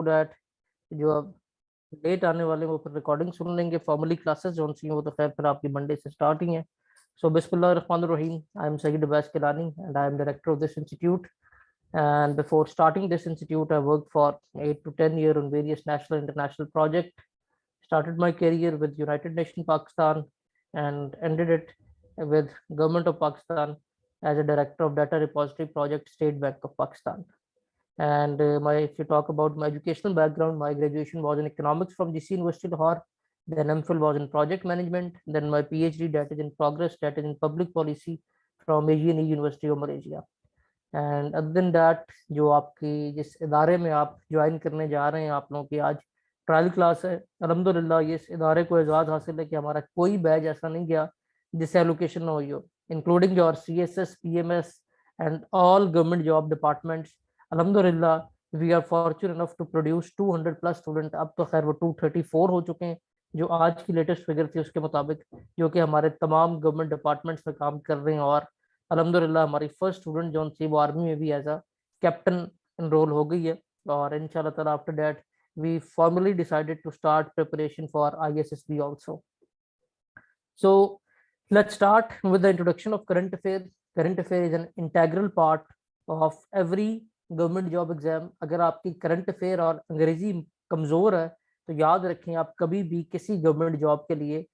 That जो अब late आने वाले वो फिर रिकॉर्डिंग सुन लेंगे। फॉर्मली क्लासेस जो सी वो तो खैर फिर आपकी मंडे से स्टार्ट ही है। सो बिस्मिल्लाहिर्रहमानिर्रहीम, I am Syed Abbas Kilani and I am director of this institute. And before starting this institute, I worked for 8 to 10 years on various national and international projects. Started my career with United Nations Pakistan and ended it with Government of Pakistan as a director of Data Repository Project, State Bank of Pakistan. And if you talk about my educational background, my graduation was in economics from GC University Lahore. Then MPhil was in project management. Then my PhD, that is in progress, that is in public policy from AGNE University of Malaysia. And other than that, जो आपकी जिस इदारे में आप join करने जा रहे हैं, आप लोगों की आज ट्रायल क्लास है। अल्हम्दुलिल्लाह ये इस इदारे को एजाज़ हासिल है कि हमारा कोई बैच ऐसा नहीं गया जिससे एलोकेशन ना हुई हो, including your CSS, PMS and all government job departments. अल्हम्दुलिल्लाह we are fortunate enough to produce 200 plus student. अब तो खैर वो 234 हो चुके हैं जो आज की लेटेस्ट फिगर थी उसके मुताबिक, जो कि हमारे तमाम गवर्नमेंट डिपार्टमेंट्स में काम कर रहे हैं। और अल्हम्दुलिल्लाह हमारी फर्स्ट स्टूडेंट जो थी वो आर्मी में भी एज अ कैप्टन इनरोल हो गई है। और इंशाल्लाह ताला after that we formally decided to start preparation for ISSB also. So let's start with the introduction of current affair. Current affair is an integral part of every government job exam. अगर आपकी current affair और अंग्रेजी कमजोर है तो याद रखें आप कभी भी किसी गवर्नमेंट जॉब के लिए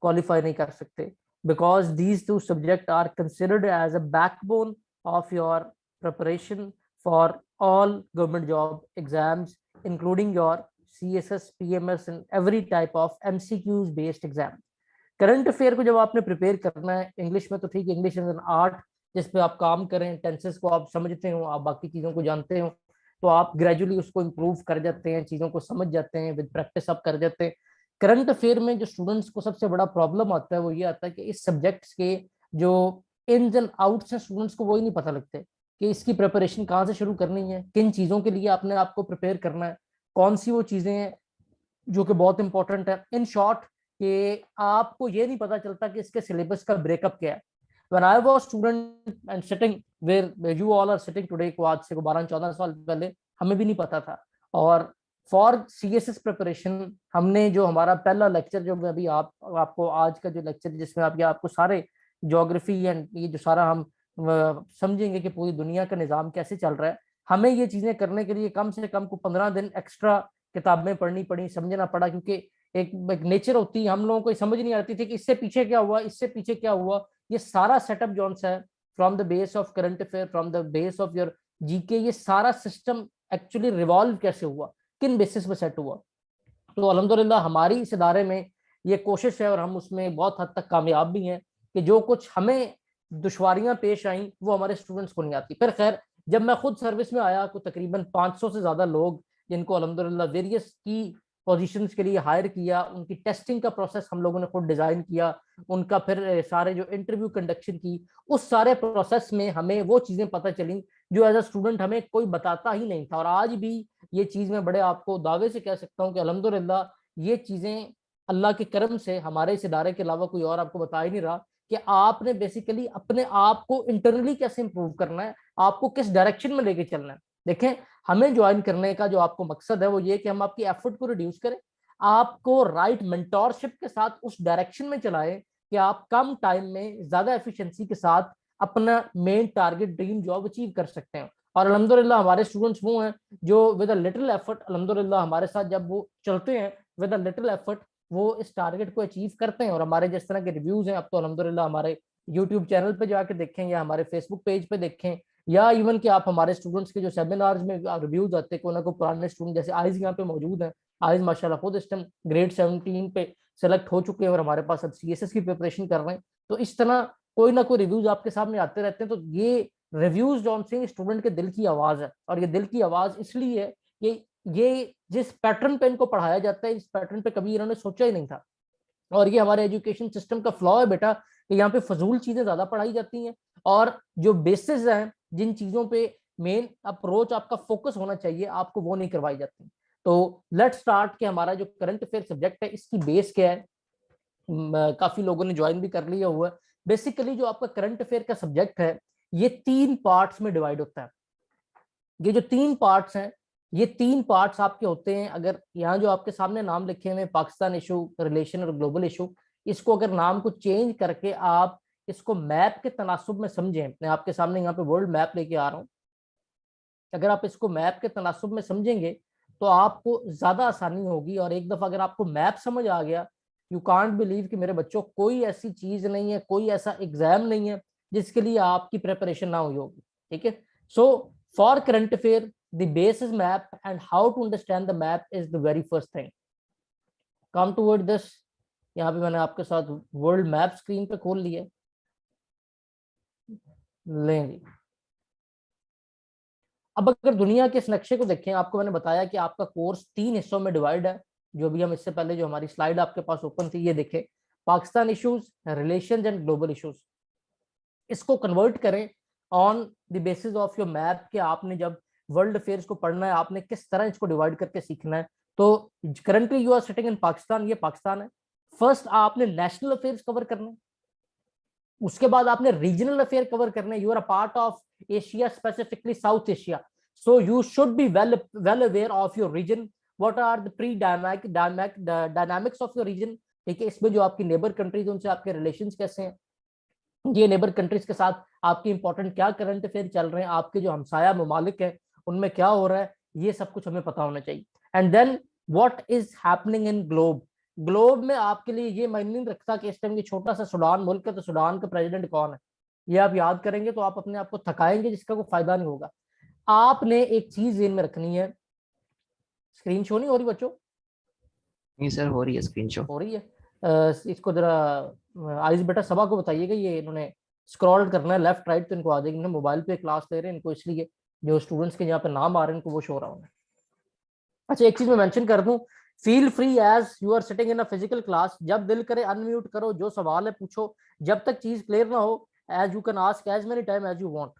क्वालिफाई नहीं कर सकते, because these two subjects are considered as a backbone of your preparation for all government job exams, including your CSS, PMS and every type of MCQs based exam. Current affair को जब आपने prepare करना है, English में तो ठीक है, English is an art जिस पे आप काम करें, टेंसेस को आप समझते हो, आप बाकी चीज़ों को जानते हो, तो आप ग्रेजुअली उसको इम्प्रूव कर जाते हैं, चीज़ों को समझ जाते हैं, विद प्रैक्टिस आप कर जाते हैं। करंट अफेयर में जो स्टूडेंट्स को सबसे बड़ा प्रॉब्लम आता है वो ये आता है कि इस सब्जेक्ट्स के जो इन्स एंड आउट्स हैं स्टूडेंट्स को वो ही नहीं पता लगते कि इसकी प्रिपरेशन कहाँ से शुरू करनी है, किन चीज़ों के लिए आपने आपको प्रिपेयर करना है, कौन सी वो चीज़ें हैं जो कि बहुत इंपॉर्टेंट है। इन शॉर्ट कि आपको ये नहीं पता चलता कि इसके सिलेबस का ब्रेकअप क्या है। When I was student and sitting where you all are sitting today, को आज से 12-14 साल पहले हमें भी नहीं पता था। और फॉर CSS प्रिपरेशन हमने जो हमारा पहला लेक्चर जो अभी आपको आज का जो लेक्चर जिसमें आपको सारे ज्योग्राफी एंड ये जो सारा हम समझेंगे कि पूरी दुनिया का निज़ाम कैसे चल रहा है, हमें ये चीज़ें करने के लिए कम से कम को 15 दिन एक्स्ट्रा किताबें पढ़नी पड़ी, समझना पड़ा, क्योंकि एक नेचर होती है, हम लोगों को समझ नहीं आती थी कि इससे पीछे क्या हुआ, इससे पीछे क्या हुआ। ये सारा सेटअप जो है from the base of current affair, from the base of your GK, ये सारा सिस्टम एक्चुअली रिवॉल्व कैसे हुआ, किन बेसिस पे सेट हुआ। तो अल्हम्दुलिल्लाह हमारी इस इदारे में ये कोशिश है और हम उसमें बहुत हद तक कामयाब भी हैं कि जो कुछ हमें दुश्वारियां पेश आई वो हमारे स्टूडेंट्स को नहीं आती। फिर खैर जब मैं खुद सर्विस में आया तो तकरीबन 500 से ज़्यादा लोग जिनको अल्हम्दुलिल्लाह वेरियस की पोजीशंस के लिए हायर किया, उनकी टेस्टिंग का प्रोसेस हम लोगों ने खुद डिज़ाइन किया, उनका फिर सारे जो इंटरव्यू कंडक्शन की, उस सारे प्रोसेस में हमें वो चीज़ें पता चली जो एज अ स्टूडेंट हमें कोई बताता ही नहीं था। और आज भी ये चीज़ मैं बड़े आपको दावे से कह सकता हूँ कि अल्हम्दुलिल्लाह ये चीज़ें अल्लाह के करम से हमारे इस इदारे के अलावा कोई और आपको बता ही नहीं रहा कि आपने बेसिकली अपने आप को इंटरनली कैसे इंप्रूव करना है, आपको किस डायरेक्शन में लेके चलना है। देखें, हमें ज्वाइन करने का जो आपको मकसद है वो ये कि हम आपकी एफर्ट को रिड्यूस करें, आपको राइट मेंटोरशिप के साथ उस डायरेक्शन में चलाएं कि आप कम टाइम में ज्यादा एफिशिएंसी के साथ अपना main target dream job achieve कर सकते हैं। और अल्हम्दुलिल्लाह हमारे स्टूडेंट्स वो हैं जो विद अ लिटिल एफर्ट, अल्हम्दुलिल्लाह हमारे साथ जब वो चलते हैं विद अ लिटिल एफर्ट वो इस टारगेट को अचीव करते हैं। और हमारे जिस तरह के रिव्यूज हैं अब तो अल्हम्दुलिल्लाह हमारे यूट्यूब चैनल पे जाके देखें या हमारे फेसबुक पेज पे देखें, या इवन कि आप हमारे स्टूडेंट्स के जो सेमिनार्स में रिव्यूज आते हैं, कोई ना कोई पुराने स्टूडेंट जैसे आइज यहाँ पे मौजूद हैं, आइज माशाल्लाह खुद इस टाइम ग्रेड 17 पे सेलेक्ट हो चुके हैं और हमारे पास अब CSS की प्रिपरेशन कर रहे हैं। तो इस तरह कोई ना कोई रिव्यूज आपके सामने आते रहते हैं। तो ये रिव्यूज जो से स्टूडेंट के दिल की आवाज है, और ये दिल की आवाज इसलिए है कि ये जिस पैटर्न पे इनको पढ़ाया जाता है इस पैटर्न पे कभी इन्होंने सोचा ही नहीं था। और ये हमारे एजुकेशन सिस्टम का फ्लॉ है बेटा कि यहाँ पे फजूल चीजें ज्यादा पढ़ाई जाती हैं और जो बेसिस हैं जिन चीजों पे मेन अप्रोच आपका फोकस होना चाहिए आपको वो नहीं करवाई जाती। तो लेट्स स्टार्ट कि हमारा जो करंट अफेयर सब्जेक्ट है इसकी बेस क्या है। काफी लोगों ने ज्वाइन भी कर लिया हुआ है। बेसिकली जो आपका करंट अफेयर का सब्जेक्ट है ये 3 पार्ट्स में डिवाइड होता है। ये जो 3 पार्ट्स हैं ये 3 पार्ट्स आपके होते हैं। अगर यहाँ जो आपके सामने नाम लिखे हुए पाकिस्तान इशू, रिलेशन और ग्लोबल इशू, इसको अगर नाम को चेंज करके आप इसको मैप के तनासुब में समझें, मैं आपके सामने यहाँ पे वर्ल्ड मैप लेके आ रहा हूँ, अगर आप इसको मैप के तनासुब में समझेंगे तो आपको ज्यादा आसानी होगी। और एक दफा अगर आपको मैप समझ आ गया, यू कांट बिलीव कि मेरे बच्चों कोई ऐसी चीज नहीं है, कोई ऐसा एग्जाम नहीं है जिसके लिए आपकी प्रिपरेशन ना हुई होगी। ठीक है, so for current affair the base is map and how to understand the map is the very first thing. Come toward this, यहाँ पे मैंने आपके साथ वर्ल्ड मैप स्क्रीन पे खोल लिया, लेंगे। अब अगर दुनिया के इस नक्शे को देखें, आपको मैंने बताया कि आपका कोर्स 3 हिस्सों में डिवाइड है। जो भी हम इससे पहले जो हमारी स्लाइड आपके पास ओपन थी, ये देखें, Pakistan issues, relations and global issues. इसको कन्वर्ट करें on the basis of your map कि आपने जब वर्ल्ड अफेयर्स को पढ़ना है आपने किस तरह इसको डिवाइड करके सीखना है। तो currently you are sitting in Pakistan, ये पाकिस्तान है। फर्स्ट आपने नेशनल अफेयर्स कवर करना है, उसके बाद आपने रीजनल अफेयर कवर करने। You are a part of Asia, specifically South Asia, so you should be well aware of your region, what are the pre dynamics of your region. ठीक है, इसमें जो आपकी नेबर कंट्रीज उनसे आपके relations कैसे हैं, ये नेबर कंट्रीज के साथ आपके इंपॉर्टेंट क्या करंट अफेयर चल रहे हैं, आपके जो हमसाया ममालिक है उनमें क्या हो रहा है, ये सब कुछ हमें पता होना चाहिए। And then what is happening in globe. Globe में आपके लिए ये मायने नहीं रखता कि इस टाइम ये छोटा सा सूडान मुल्क है तो सूडान का प्रेसिडेंट कौन है, ये आप याद करेंगे तो आप अपने आप को थकाएंगे जिसका कोई फायदा नहीं होगा। आपने एक चीज ध्यान में रखनी है, स्क्रीन शो नहीं हो रही बच्चों? नहीं सर, हो रही है, स्क्रीन शो हो रही है। इसको जरा आइज बेटा सबा को बताइएगा, ये इन्होंने स्क्रॉल करना है लेफ्ट राइट तो इनको आ जाएगी। मोबाइल पे क्लास ले रहे हैं इनको, इसलिए जो स्टूडेंट्स के यहाँ पे नाम आ रहे हैं इनको वो शो रहा हूँ। अच्छा, एक चीज मैं मेंशन कर दूं, feel free as you are sitting in a physical class, जब दिल करे अनम्यूट करो, जो सवाल है पूछो, जब तक चीज क्लियर ना हो as you can ask as many time as you want.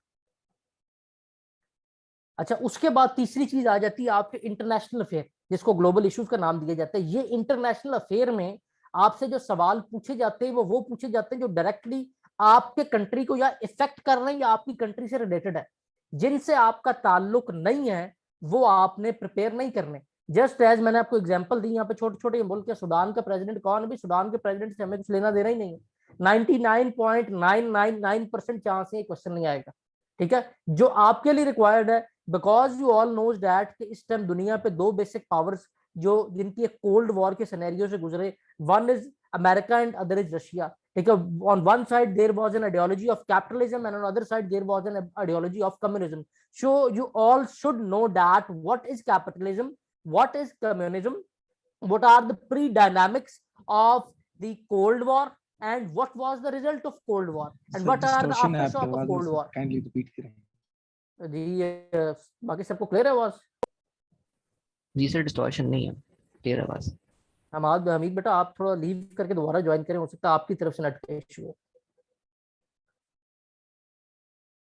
अच्छा, उसके बाद तीसरी चीज आ जाती है आपके इंटरनेशनल अफेयर, जिसको ग्लोबल इश्यूज का नाम दिया जाता है। ये इंटरनेशनल अफेयर में आपसे जो सवाल पूछे जाते हैं वो पूछे जाते हैं जो डायरेक्टली आपके कंट्री को या इफेक्ट कर रहे हैं या आपकी कंट्री से रिलेटेड है। जिनसे आपका ताल्लुक नहीं है वो आपने प्रिपेयर नहीं करने। जस्ट एज मैंने आपको एग्जांपल दी, यहाँ पे छोटे छोटे मुल्क के सूडान का प्रेसिडेंट कौन है, भी सूडान के प्रेसिडेंट से हमें कुछ लेना देना ही नहीं है। 99.999% चांस है क्वेश्चन नहीं आएगा। ठीक है, जो आपके लिए रिक्वायर्ड है, because you all knows that कि इस टाइम दुनिया पे 2 बेसिक पावर्स जो जिनकी एक कोल्ड वॉर के सिनेरियो से गुजरे, one is America and other is Russia. ठीक है, on one side there was an ideology of capitalism and on other side there was an ideology of communism. So you all should know that what is capitalism, what is communism, what are the pre-dynamics of the Cold War, and what was the result of Cold War, and Sir, what are the distortion है aftershock आपकी of आवाज में, Cold sir. War। Kindly repeat करें. जी बाकी सबको clear है आवाज? जी sir, distortion नहीं है, क्लियर आवाज। हमीद बेटा आप थोड़ा लीव करके दोबारा ज्वाइन करें, हो सकता है आपकी तरफ से नेट का इशू हो।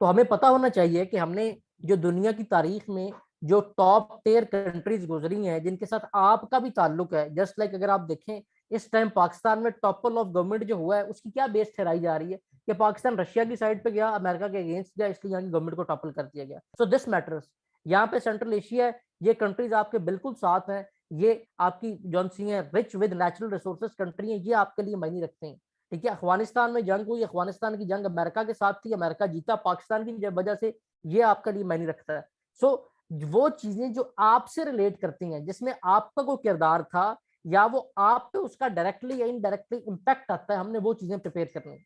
तो हमें पता होना चाहिए कि हमने जो दुनिया की तारीख में जो टॉप टियर कंट्रीज गुजरी हैं जिनके साथ आपका भी ताल्लुक है, जस्ट लाइक अगर आप देखें इस टाइम पाकिस्तान में टॉपल ऑफ गवर्नमेंट जो हुआ है उसकी क्या बेस ठहराई जा रही है कि पाकिस्तान रशिया की साइड पे गया, अमेरिका के अगेंस्ट गया, इसलिए यहाँ की गवर्नमेंट को टॉपल कर दिया गया। So this matters. यहाँ पे सेंट्रल एशिया है, ये कंट्रीज आपके बिल्कुल साथ हैं, ये आपकी जौन सी है rich with natural resources country है, ये आपके लिए मायने रखते हैं। ठीक है, अफगानिस्तान में जंग हुई, अफगानिस्तान की जंग अमेरिका के साथ थी, अमेरिका जीता पाकिस्तान की वजह से, ये आपका लिए मायने रखता है। सो वो चीजें जो आपसे रिलेट करती हैं, जिसमें आपका कोई किरदार था या वो आप पे उसका डायरेक्टली या इनडायरेक्टली इंपैक्ट आता है, हमने वो चीजें प्रिपेयर करनी है।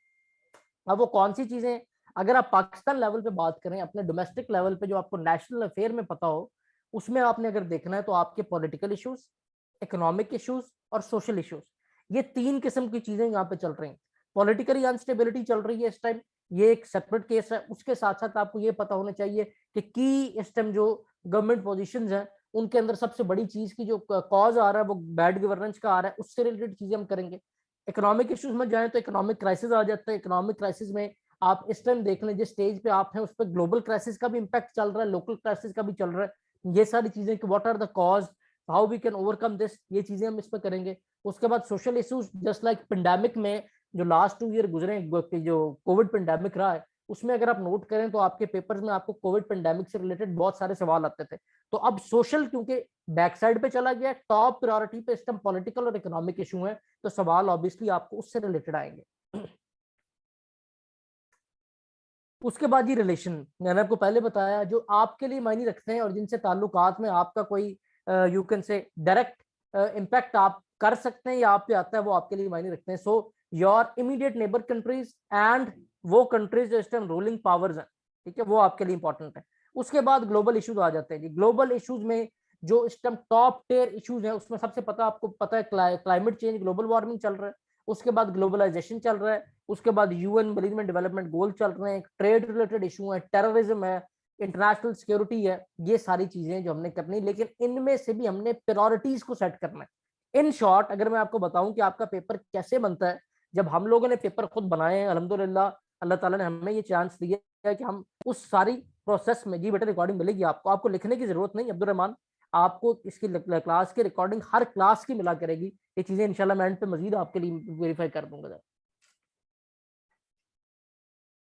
अब वो कौन सी चीजें, अगर आप पाकिस्तान लेवल पे बात करें, अपने डोमेस्टिक लेवल पे जो आपको नेशनल अफेयर में पता हो, उसमें आपने अगर देखना है तो आपके पॉलिटिकल इश्यूज, इकोनॉमिक इश्यूज और सोशल इश्यूज, ये 3 किस्म की चीजें यहाँ पे चल रही हैं। पॉलिटिकली अनस्टेबिलिटी चल रही है इस टाइम, ये एक सेपरेट केस है। उसके साथ साथ आपको ये पता होना चाहिए कि की इस टाइम जो गवर्नमेंट पोजीशंस हैं उनके अंदर सबसे बड़ी चीज की जो कॉज आ रहा है वो बैड गवर्नेंस का आ रहा है, उससे रिलेटेड चीजें हम करेंगे। इकोनॉमिक इश्यूज में जाए तो इकोनॉमिक क्राइसिस आ जाता है। इकोनॉमिक क्राइसिस में आप इस टाइम देख लें जिस स्टेज पे आप हैं उस पर ग्लोबल क्राइसिस का भी इम्पैक्ट चल रहा है, लोकल क्राइसिस का भी चल रहा है। ये सारी चीजें कि what are the cause, how we can overcome this, ये चीजें हम इस पर करेंगे। उसके बाद social issues, just like pandemic में जो लास्ट 2 ईयर गुजरे, जो कोविड पेंडेमिक रहा है, उसमें अगर आप नोट करें तो आपके पेपर्स में आपको कोविड पेंडेमिक से रिलेटेड बहुत सारे सवाल आते थे। तो अब सोशल क्योंकि बैक साइड पे चला गया, टॉप प्रायोरिटी पे इस टाइम पॉलिटिकल और इकोनॉमिक इशू है, तो सवाल ऑब्वियसली आपको उससे रिलेटेड आएंगे। उसके बाद ये रिलेशन, मैंने आपको पहले बताया, जो आपके लिए मायने रखते हैं और जिनसे ताल्लुकात में आपका कोई यू कैन से डायरेक्ट इम्पैक्ट आप कर सकते हैं या आप पे आता है, वो आपके लिए मायने रखते हैं। So your immediate neighbour countries and वो कंट्रीज जो इस टाइम रूलिंग पावर्स हैं, ठीक है, वो आपके लिए इंपॉर्टेंट है। उसके बाद ग्लोबल इश्यूज आ जाते हैं जी। ग्लोबल इश्यूज में जो इस टाइम टॉप टियर इश्यूज हैं, उसमें सबसे आपको पता है क्लाइमेट चेंज, ग्लोबल वार्मिंग चल रहा है, उसके बाद ग्लोबलाइजेशन चल रहा है, उसके बाद यूएन मिलेनियम डेवलपमेंट गोल चल रहे हैं, ट्रेड रिलेटेड इशू है, टेररिज्म है, इंटरनेशनल सिक्योरिटी है। ये सारी चीजें जो हमने करनी, लेकिन इनमें से भी हमने प्रायोरिटीज को सेट करना है। इन शॉर्ट अगर मैं आपको बताऊं कि आपका पेपर कैसे बनता है, जब हम लोगों ने पेपर खुद बनाए हैं, अल्हम्दुलिल्लाह अल्लाह ताला ने हमें ये चांस दिया है कि हम उस सारी प्रोसेस में, जी बेटा रिकॉर्डिंग मिलेगी आपको, आपको लिखने की जरूरत नहीं अब्दुल रहमान, आपको इसकी क्लास की रिकॉर्डिंग हर क्लास की मिला करेगी। ये चीजें इंशाल्लाह मैं एंड पे मजीद आपके लिए वेरीफाई कर दूंगा।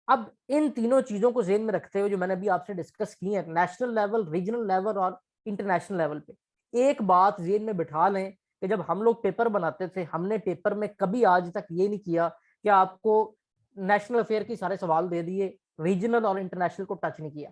अब इन तीनों चीजों को ज़हन में रखते हुए जो मैंने अभी आपसे डिस्कस की है, नेशनल लेवल, रीजनल लेवल और इंटरनेशनल लेवल पे, एक बात ज़हन में बिठा लें कि जब हम लोग पेपर बनाते थे, हमने पेपर में कभी आज तक ये नहीं किया कि आपको नेशनल अफेयर के सारे सवाल दे दिए, रीजनल और इंटरनेशनल को टच नहीं किया,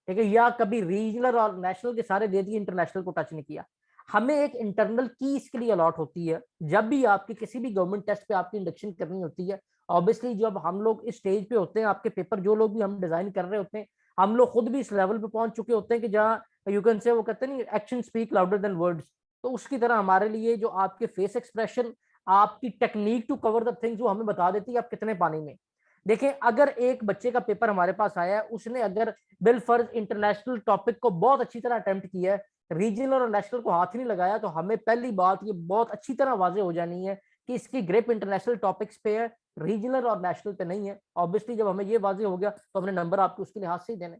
ठीक है, या कभी रीजनल और नेशनल के सारे दे दिए, इंटरनेशनल को टच नहीं किया। हमें एक इंटरनल की इसके लिए अलॉट होती है जब भी आपकी किसी भी गवर्नमेंट टेस्ट पे आपकी इंडक्शन करनी होती है। ऑब्वियसली जब हम लोग इस स्टेज पे होते हैं, आपके पेपर जो लोग भी हम डिजाइन कर रहे होते हैं, हम लोग खुद भी इस लेवल पे पहुंच चुके होते हैं कि जहाँ यू कैन से, वो कहते हैं नहीं, action speak louder than words. तो उसकी तरह हमारे लिए जो आपके फेस एक्सप्रेशन, आपकी technique to cover the things, वो हमें बता देती है आप कितने पानी में। देखें, अगर एक बच्चे का पेपर हमारे पास आया है, उसने अगर बिलफर्ज इंटरनेशनल टॉपिक को बहुत अच्छी तरह अटेम्प्ट किया है, रीजनल और नेशनल को हाथ ही नहीं लगाया, तो हमें पहली बात ये बहुत अच्छी तरह वाजे हो जानी है कि इसकी ग्रिप इंटरनेशनल टॉपिक्स पे है, रीजनल और नेशनल पे नहीं है। ऑब्वियसली जब हमें ये वाजे हो गया तो हमने नंबर आपको उसके लिहाज से ही देने।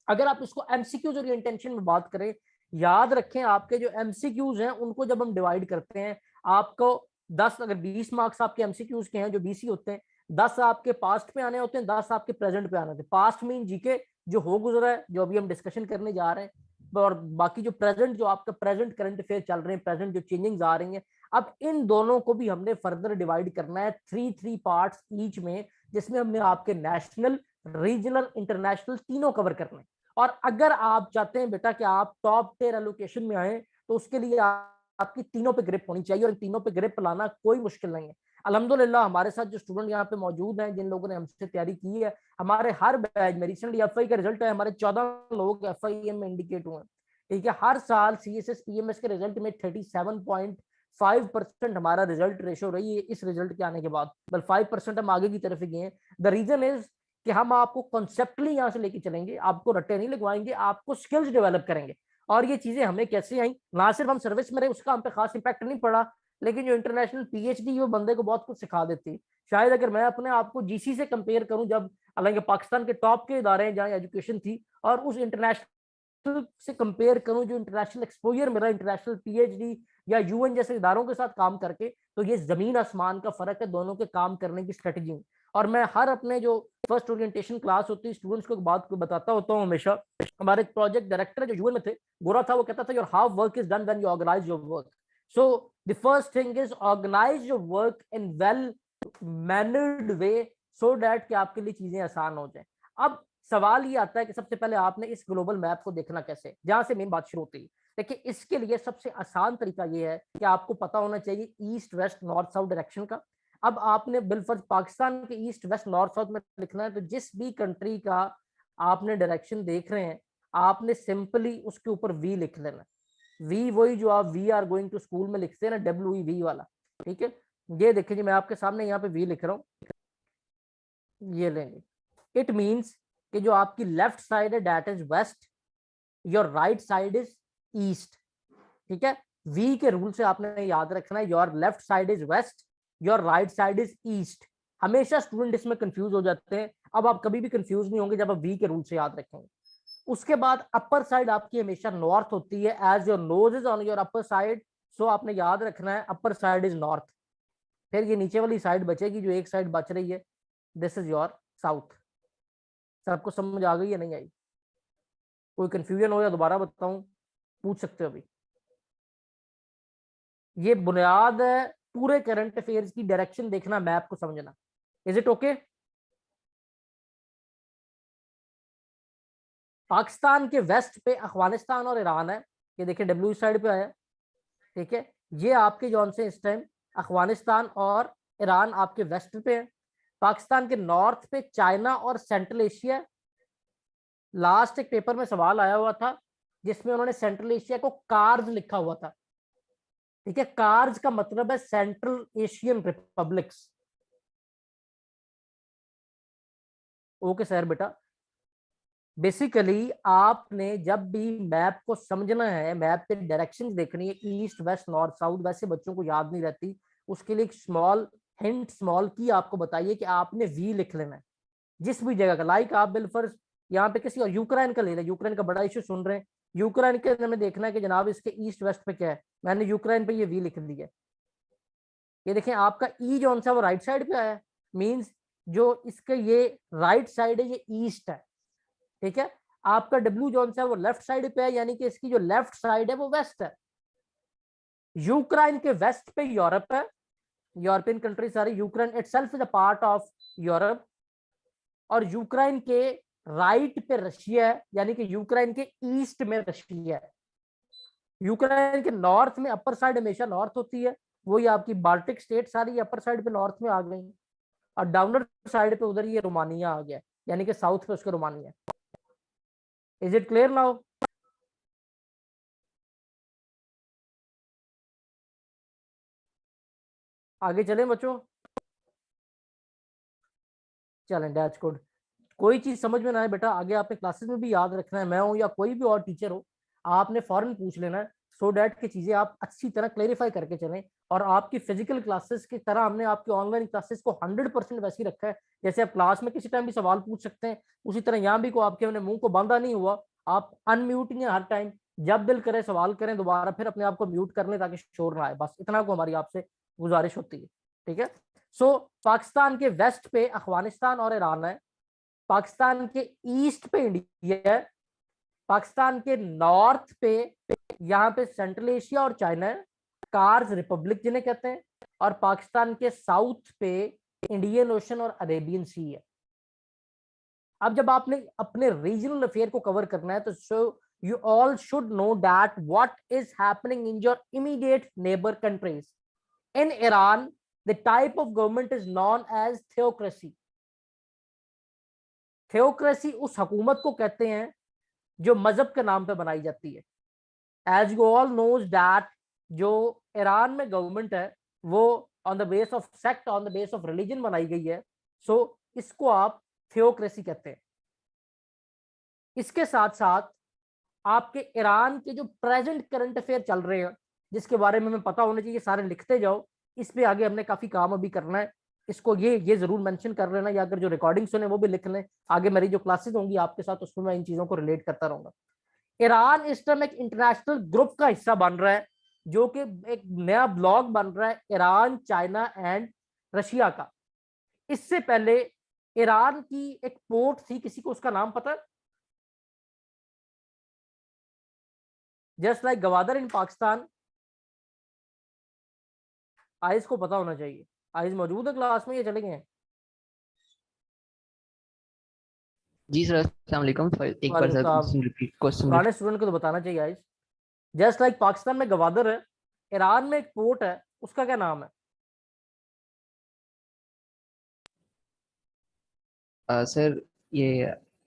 अगर आप इसको एमसीक्यूज और इंटेंशन में बात करें, याद रखें आपके जो एमसीक्यूज हैं उनको जब हम डिवाइड करते हैं, आपको 10, अगर 20 मार्क्स आपके एमसीक्यूज के हैं जो बीसी होते हैं, 10 आपके पास्ट पे आने होते हैं, 10 आपके प्रेजेंट पे आने होते हैं। पास्ट मीन जीके जो हो गुजरा है, जो अभी हम डिस्कशन करने जा रहे हैं, और बाकी जो प्रेजेंट, जो आपका प्रेजेंट करंट अफेयर चल रहे हैं, प्रेजेंट जो चेंजिंग्स आ रही हैं। अब इन दोनों को भी हमने फर्दर डिवाइड करना है 3 पार्ट्स ईच में, जिसमें हमने आपके नेशनल, रीजनल, इंटरनेशनल तीनों कवर करने। और अगर आप चाहते हैं बेटा कि आप टॉप टियर एलोकेशन में आए, तो उसके लिए आपकी तीनों पे ग्रिप होनी चाहिए, और इन तीनों पे ग्रिप लाना कोई मुश्किल नहीं है। अल्हम्दुलिल्लाह हमारे साथ जो स्टूडेंट यहाँ पे मौजूद हैं, जिन लोगों ने हमसे तैयारी की है, हमारे हर बैच में रिसेंटली एफआई का रिजल्ट है, हमारे 14 लोग एफआई में इंडिकेट हुए हैं, ठीक है। हर साल सीएसएस पीएमएस के रिजल्ट में 37.5% हमारा रिजल्ट रेशो रही है इस रिजल्ट के आने के बाद, बल 5% हम आगे की तरफ ही गए हैं। द रीजन इज कि हम आपको कॉन्सेप्टली यहाँ से लेके चलेंगे, आपको रट्टे नहीं लगवाएंगे, आपको स्किल्स डेवलप करेंगे। और ये चीजें हमें कैसे आई, ना सिर्फ हम सर्विस में रहे उसका हम पे खास इंपैक्ट नहीं पड़ा, लेकिन जो इंटरनेशनल पीएचडी वो बंदे को बहुत कुछ सिखा देती है। शायद अगर मैं अपने आप को जीसी से कंपेयर करूं, जब हालांकि पाकिस्तान के टॉप के इदारे हैं जहाँ एजुकेशन थी, और उस इंटरनेशनल से कंपेयर करूं जो इंटरनेशनल एक्सपोजर मेरा इंटरनेशनल पीएचडी या यूएन जैसे इदारों के साथ काम करके, तो ये जमीन आसमान का फर्क है दोनों के काम करने की स्ट्रेटजी में। और मैं हर अपने जो फर्स्ट ओरिएंटेशन क्लास होती है स्टूडेंट्स को एक बात को बताता होता हूँ हमेशा। हमारे प्रोजेक्ट डायरेक्टर जो यूएन में थे, गोरा था, वो कहता था your half work is done when you organize your work. So the first thing is organize your work in well mannered way, so that कि आपके लिए चीजें आसान हो जाए। अब सवाल ये आता है कि सबसे पहले आपने इस ग्लोबल मैप को देखना कैसे, जहां से मेन बात शुरू होती है। देखिए, इसके लिए सबसे आसान तरीका ये है कि आपको पता होना चाहिए east west north south direction का। अब आपने बिलफर्ज पाकिस्तान के ईस्ट वेस्ट नॉर्थ साउथ में लिखना है, तो जिस भी कंट्री का आपने डायरेक्शन देख रहे हैं, आपने सिंपली उसके ऊपर वी लिख लेना। वी वही जो आप we are going to school में लिखते हैं ना, WEV वाला, ठीक है। ये देखिए जी, मैं आपके सामने यहाँ पे वी लिख रहा हूँ, ये लेंगे। इट मीन्स कि जो आपकी लेफ्ट साइड है that is west, your right side is east, ठीक है। वी के रूल से आपने याद रखना है, your left side is west, your right side is east. हमेशा स्टूडेंट इसमें कंफ्यूज हो जाते हैं, अब आप कभी भी कंफ्यूज नहीं होंगे जब आप वी के रूल से याद रखेंगे। उसके बाद अपर साइड आपकी हमेशा नॉर्थ होती है, as your nose is on your upper side, so आपने याद रखना है अपर साइड इज नॉर्थ। फिर ये नीचे वाली साइड बचेगी, जो एक साइड बच रही है, दिस इज योर साउथ। सबको समझ आ गई या नहीं आई? कोई कंफ्यूजन हो या दोबारा बताऊं, पूछ सकते हो अभी। ये बुनियाद है पूरे करंट अफेयर्स की, डायरेक्शन देखना, मैप को समझना। Is it okay? पाकिस्तान के वेस्ट पे अफगानिस्तान और ईरान है, ये देखिए डब्ल्यू साइड पे आया, ठीक है। ये आपके जौन से इस टाइम अफगानिस्तान और ईरान आपके वेस्ट पे है। पाकिस्तान के नॉर्थ पे चाइना और सेंट्रल एशिया। लास्ट एक पेपर में सवाल आया हुआ था जिसमें उन्होंने सेंट्रल एशिया को कार्ज लिखा हुआ था, ठीक है। कार्ज का मतलब है central Asian republics. Okay sir बेटा, बेसिकली आपने जब भी मैप को समझना है, मैप पे डायरेक्शंस देखनी है, ईस्ट वेस्ट नॉर्थ साउथ, वैसे बच्चों को याद नहीं रहती, उसके लिए एक स्मॉल हिंट, स्मॉल की आपको बताइए कि आपने वी लिख लेना है जिस भी जगह का। लाइक आप बिलफर्ज यहाँ पे किसी और यूक्रेन का ले लें, यूक्रेन का बड़ा इशू सुन रहे हैं, यूक्रेन के अंदर में देखना है कि जनाब इसके ईस्ट वेस्ट पे क्या है, मैंने यूक्रेन पे ये वी लिख दिया। ये देखें आपका ई जो सा वो राइट साइड पे आया, मींस जो इसके ये राइट साइड है ये ईस्ट है, ठीक है। आपका डब्ल्यू जोन है वो लेफ्ट साइड पे है, यानी कि इसकी जो लेफ्ट साइड है वो वेस्ट है। यूक्रेन के वेस्ट पे यूरोप है, यूरोपियन कंट्री सारी, Ukraine itself is a part of Europe. और यूक्रेन के राइट पे रशिया है, यानी कि यूक्रेन के ईस्ट में रशिया है। यूक्रेन के नॉर्थ में, अपर साइड हमेशा नॉर्थ होती है, वही आपकी बाल्टिक स्टेट सारी अपर साइड पे नॉर्थ में आ गई, और डाउनर साइड पे उधर ये रोमानिया आ गया, यानी कि साउथ पे उसका Romania. Is it clear now? आगे चलें बच्चों, चलें दैट्स गुड। कोई चीज समझ में ना आए बेटा, आगे आपने क्लासेस में भी याद रखना है, मैं हूं या कोई भी और टीचर हो, आपने फौरन पूछ लेना है, सो डैट की चीजें आप अच्छी तरह क्लेरिफाई करके चलें। और आपकी फिजिकल क्लासेस की तरह हमने आपकी ऑनलाइन क्लासेस को 100% वैसे ही रखा है, जैसे आप क्लास में किसी टाइम भी सवाल पूछ सकते हैं, उसी तरह यहाँ भी को आपके हमने मुंह को बांधा नहीं हुआ। आप अनम्यूट नहीं है हर टाइम, जब दिल करे सवाल करें, दोबारा फिर अपने आप को म्यूट कर लें ताकि शोर ना आए, बस इतना को हमारी आपसे गुजारिश होती है, ठीक है। सो पाकिस्तान के वेस्ट पे अफगानिस्तान और ईरान है, पाकिस्तान के ईस्ट पे इंडिया है, पाकिस्तान के नॉर्थ पे यहाँ पे सेंट्रल एशिया और चाइना है, कार्स रिपब्लिक जिन्हें कहते हैं, और पाकिस्तान के साउथ पे इंडियन ओशन और अरेबियन सी है। अब जब आपने अपने रीजनल अफेयर को कवर करना है तो सो you all should know that what is happening in your immediate neighbor countries. In Iran, the type of government is known as theocracy. theocracy उस हुकूमत को कहते हैं जो मजहब के नाम पे बनाई जाती है। As you all knows that जो ईरान में गवर्नमेंट है वो on the base of sect, on the base of religion बनाई गई है, सो इसको आप थियोक्रेसी कहते हैं। इसके साथ साथ आपके ईरान के जो प्रेजेंट करंट अफेयर चल रहे हैं जिसके बारे में हमें पता होना चाहिए, सारे लिखते जाओ, इस पे आगे हमने काफी काम अभी करना है, इसको ये जरूर मेंशन कर लेना, या अगर जो रिकॉर्डिंग सुने वो भी लिख लें, आगे मेरी जो क्लासेस होंगी आपके साथ उसमें मैं इन चीजों को रिलेट करता रहूंगा। ईरान इस टाइम एक इंटरनेशनल ग्रुप का हिस्सा बन रहा है, जो कि एक नया ब्लॉक बन रहा है ईरान, चाइना एंड रशिया का। इससे पहले ईरान की एक पोर्ट थी, किसी को उसका नाम पता है? जस्ट लाइक गवादर इन पाकिस्तान, आइज को पता होना चाहिए। आइज मौजूद है क्लास में, ये चले गए हैं? जी सर, अस्सलाम वालेकुम। एक बार वालेकुम सर सलाम। क्वेश्चन पुराने स्टूडेंट को तो बताना चाहिए आइज। जस्ट लाइक पाकिस्तान में गवादर है, ईरान में एक पोर्ट है, उसका क्या नाम है? सर ये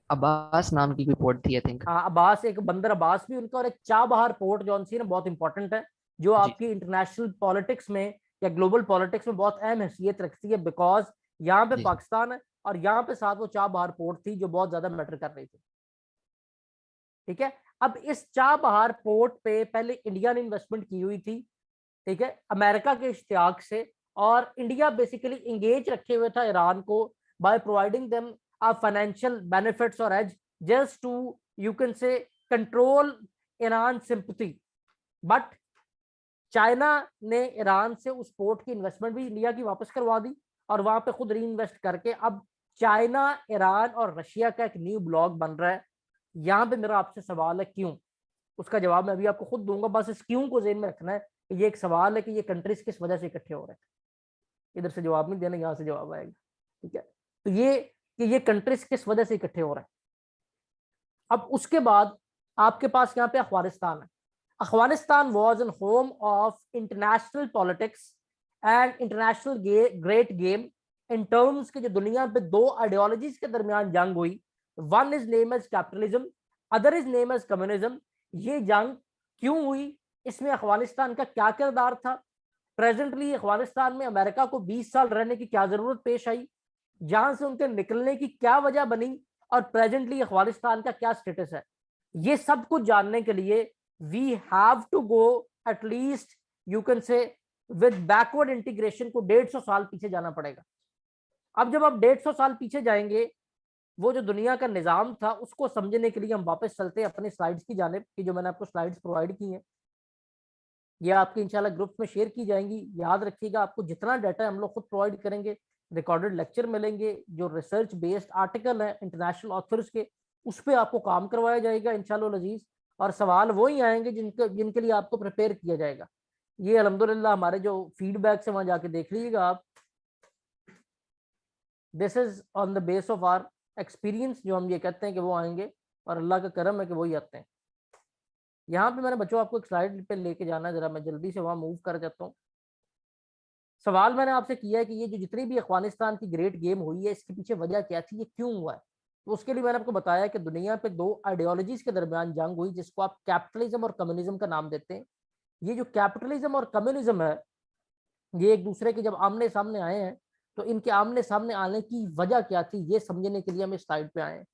अब्बास नाम की कोई पोर्ट थी आई थिंक। हाँ अब्बास, एक बंदर अब्बास भी उनका, और एक चाबहार पोर्ट जो सी ना बहुत इंपॉर्टेंट है, जो जी आपकी इंटरनेशनल पॉलिटिक्स में या ग्लोबल पॉलिटिक्स में बहुत अहम हैसियत रखती है, बिकॉज यहाँ पे जी पाकिस्तान है और यहाँ पे साथ वो चाबहार पोर्ट थी जो बहुत ज्यादा मैटर कर रही थी, ठीक है। अब इस चाबहार पोर्ट पे पहले इंडिया ने इन्वेस्टमेंट की हुई थी, ठीक है, अमेरिका के इश्तियाक से, और इंडिया बेसिकली इंगेज रखे हुए था ईरान को by providing them financial benefits और as, just to you can say control Iran sympathy. But China ने ईरान से उस पोर्ट की इन्वेस्टमेंट भी इंडिया की वापस करवा दी, और वहां पे खुद री इन्वेस्ट करके अब चाइना, ईरान और रशिया का एक न्यू ब्लॉक बन रहा है। यहाँ पे मेरा आपसे सवाल है क्यों, उसका जवाब मैं अभी आपको खुद दूंगा, बस इस क्यों को ज़हन में रखना है कि ये एक सवाल है कि ये कंट्रीज किस वजह से इकट्ठे हो रहे हैं। इधर से जवाब नहीं देना, यहाँ से जवाब आएगा, ठीक है। तो ये कि ये कंट्रीज किस वजह से इकट्ठे हो रहे हैं। अब उसके बाद आपके पास यहाँ पे अफगानिस्तान है। Afghanistan was an home of international politics and international great game in terms के जो दुनिया पे दो आइडियोलॉजीज के दरमियान जंग हुई, one is name as capitalism, other is name as communism. ये जंग क्यों हुई, इसमें अफगानिस्तान का क्या किरदार था, प्रेजेंटली अफगानिस्तान में अमेरिका को 20 साल रहने की क्या जरूरत पेश आई, जहां से उनके निकलने की क्या वजह बनी, और प्रेजेंटली अफगानिस्तान का क्या स्टेटस है। ये सब कुछ जानने के लिए we have to go at least you can say with backward integration को 150 साल पीछे जाना पड़ेगा। अब जब आप 150 साल पीछे जाएंगे, वो जो दुनिया का निजाम था उसको समझने के लिए हम वापस चलते हैं अपने स्लाइड्स की जानिब, कि जो मैंने आपको स्लाइड्स प्रोवाइड की हैं ये आपके इंशाल्लाह ग्रुप्स में शेयर की जाएंगी। याद रखिएगा, आपको जितना डाटा हम लोग खुद प्रोवाइड करेंगे, रिकॉर्डेड लेक्चर मिलेंगे, जो रिसर्च बेस्ड आर्टिकल है इंटरनेशनल ऑथर्स के, उस पर आपको काम करवाया जाएगा इंशाल्लाह अजीज। और सवाल वही आएंगे जिनके लिए आपको प्रिपेयर किया जाएगा। ये अल्हम्दुलिल्लाह हमारे जो फीडबैक से वहां जाके देख लीजिएगा आप, this is on the base of our experience, जो हम ये कहते हैं कि वो आएंगे, और अल्लाह का करम है कि वही आते हैं। यहाँ पे मैंने बच्चों आपको एक स्लाइड पे लेके जाना है, जरा मैं जल्दी से वहां मूव कर जाता हूँ। सवाल मैंने आपसे किया है कि ये जो जितनी भी अफगानिस्तान की ग्रेट गेम हुई है, इसके पीछे वजह क्या थी, ये क्यों हुआ है। तो उसके लिए मैंने आपको बताया कि दुनिया पे दो आइडियोलॉजीज के दरमियान जंग हुई, जिसको आप कैपिटलिज्म और कम्युनिज्म का नाम देते हैं। ये जो कैपिटलिज्म और कम्युनिज्म है, ये एक दूसरे के जब आमने सामने आए हैं, तो इनके आमने सामने आने की वजह क्या थी, ये समझने के लिए हम इस साइड पे आए हैं।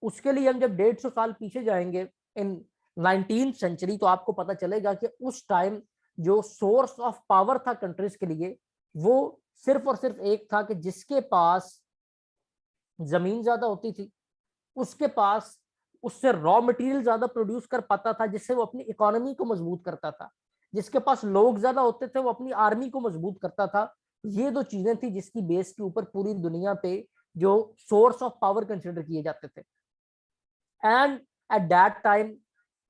उसके लिए हम जब 150 साल पीछे जाएंगे इन 19th सेंचुरी, तो आपको पता चलेगा कि उस टाइम जो सोर्स ऑफ पावर था कंट्रीज के लिए, वो सिर्फ और सिर्फ एक था कि जिसके पास जमीन ज्यादा होती थी, उसके पास उससे रॉ मटेरियल ज्यादा प्रोड्यूस कर पाता था, जिससे वो अपनी इकोनॉमी को मजबूत करता था, जिसके पास लोग ज्यादा होते थे वो अपनी आर्मी को मजबूत करता था। ये दो चीजें थी जिसकी बेस के ऊपर पूरी दुनिया पे जो सोर्स ऑफ पावर कंसिडर किए जाते थे। एंड एट दैट टाइम,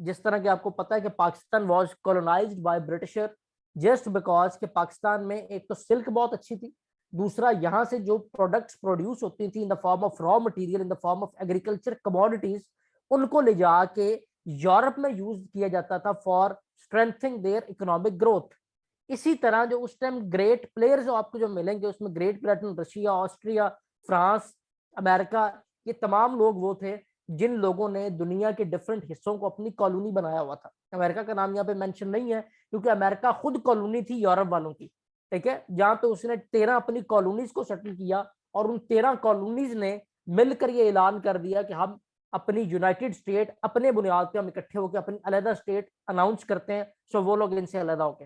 जिस तरह के आपको पता है कि Pakistan was colonized by Britisher, just because के पाकिस्तान में एक तो सिल्क बहुत अच्छी थी, दूसरा यहाँ से जो प्रोडक्ट्स प्रोड्यूस होती थी in the form of raw material, in the form of agriculture commodities, उनको ले जाके यूरोप में यूज किया जाता था for strengthening their economic growth. इसी तरह जो उस टाइम ग्रेट प्लेयर्स जो आपको जो मिलेंगे, उसमें great Britain, Russia, Austria, France, America, ये तमाम लोग वो थे जिन लोगों ने दुनिया के डिफरेंट हिस्सों को अपनी कॉलोनी बनाया हुआ था। अमेरिका का नाम यहाँ पे मेंशन नहीं है, क्योंकि अमेरिका खुद कॉलोनी थी यूरोप वालों की, ठीक है, जहां पे उसने 13 अपनी कॉलोनीज को सेटल किया, और उन 13 कॉलोनीज ने मिलकर ये ऐलान कर दिया कि हम अपनी यूनाइटेड स्टेट अपने बुनियाद पे हम इकट्ठे होकर अपनी अलग स्टेट अनाउंस करते हैं। सो वो लोग इनसे अलग होके,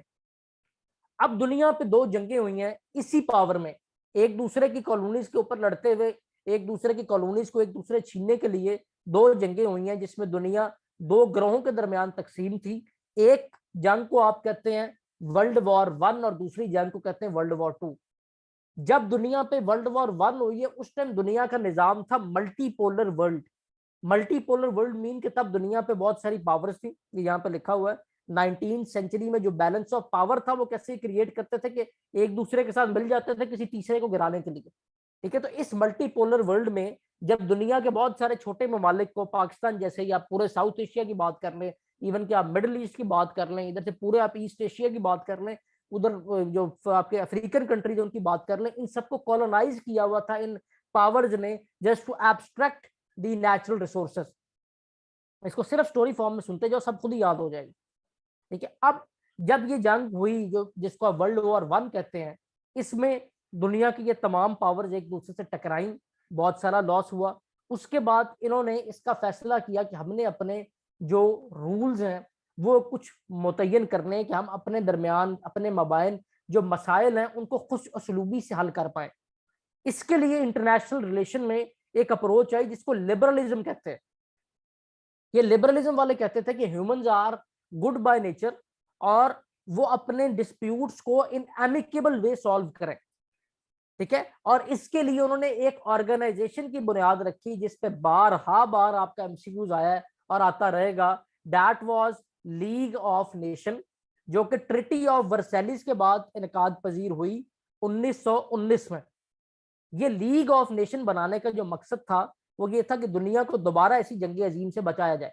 अब दुनिया पे दो जंगें हुई हैं इसी पावर में, एक दूसरे की कॉलोनीज के ऊपर लड़ते हुए, एक दूसरे की कॉलोनीज को एक दूसरे छीनने के लिए दो जंगें हुई हैं, जिसमें दुनिया दो ग्रोहों के दरमियान तकसीम थी। एक जंग को आप कहते हैं वर्ल्ड वॉर 1 और दूसरी जंग को कहते हैं वर्ल्ड वॉर 2। जब दुनिया पे वर्ल्ड वॉर 1 हुई है, उस टाइम दुनिया का निजाम था multipolar world. Multipolar world mean के तब दुनिया पे बहुत सारी पावर्स थी, ये यहाँ पे लिखा हुआ है। 19th सेंचुरी में जो बैलेंस ऑफ पावर था वो कैसे क्रिएट करते थे कि एक दूसरे के साथ मिल जाते थे किसी तीसरे को गिराने के लिए, ठीक है। तो इस मल्टीपोलर वर्ल्ड में जब दुनिया के बहुत सारे छोटे ममालिक को, पाकिस्तान जैसे, या पूरे साउथ एशिया की बात कर लें, इवन कि आप मिडिल ईस्ट की बात कर लें, इधर से पूरे आप ईस्ट एशिया की बात कर लें, उधर जो आपके अफ्रीकन कंट्रीज उनकी बात कर लें, इन सबको कॉलोनाइज किया हुआ था इन पावर्स ने, just to abstract the natural resources. इसको सिर्फ स्टोरी फॉर्म में सुनते जाओ, सब खुद ही याद हो जाएगी, ठीक है। अब जब ये जंग हुई जो जिसको आप वर्ल्ड वॉर 1 कहते हैं, इसमें दुनिया की ये तमाम पावर्स एक दूसरे से टकराई, बहुत सारा लॉस हुआ। उसके बाद इन्होंने इसका फैसला किया कि हमने अपने जो रूल्स हैं वो कुछ मुतय्यन करने हैं कि हम अपने दरमियान अपने मबाइन जो मसाइल हैं उनको खुश असलूबी से हल कर पाए। इसके लिए इंटरनेशनल रिलेशन में एक अप्रोच आई जिसको लिबरलिज्म कहते हैं। ये लिबरलिज्म वाले कहते थे कि humans are good by nature, और वो अपने डिस्प्यूट्स को इन एमिकेबल वे सॉल्व करें, ठीक है। और इसके लिए उन्होंने एक ऑर्गेनाइजेशन की बुनियाद रखी जिसपे बार आपका एमसीक्यूज आया है और आता रहेगा, that was League of nation, जो कि ट्रिटी ऑफ वर्सैलिस के बाद इनकाद पजीर हुई 1919 में। ये लीग ऑफ नेशन बनाने का जो मकसद था वो ये था कि दुनिया को दोबारा ऐसी जंग अजीम से बचाया जाए।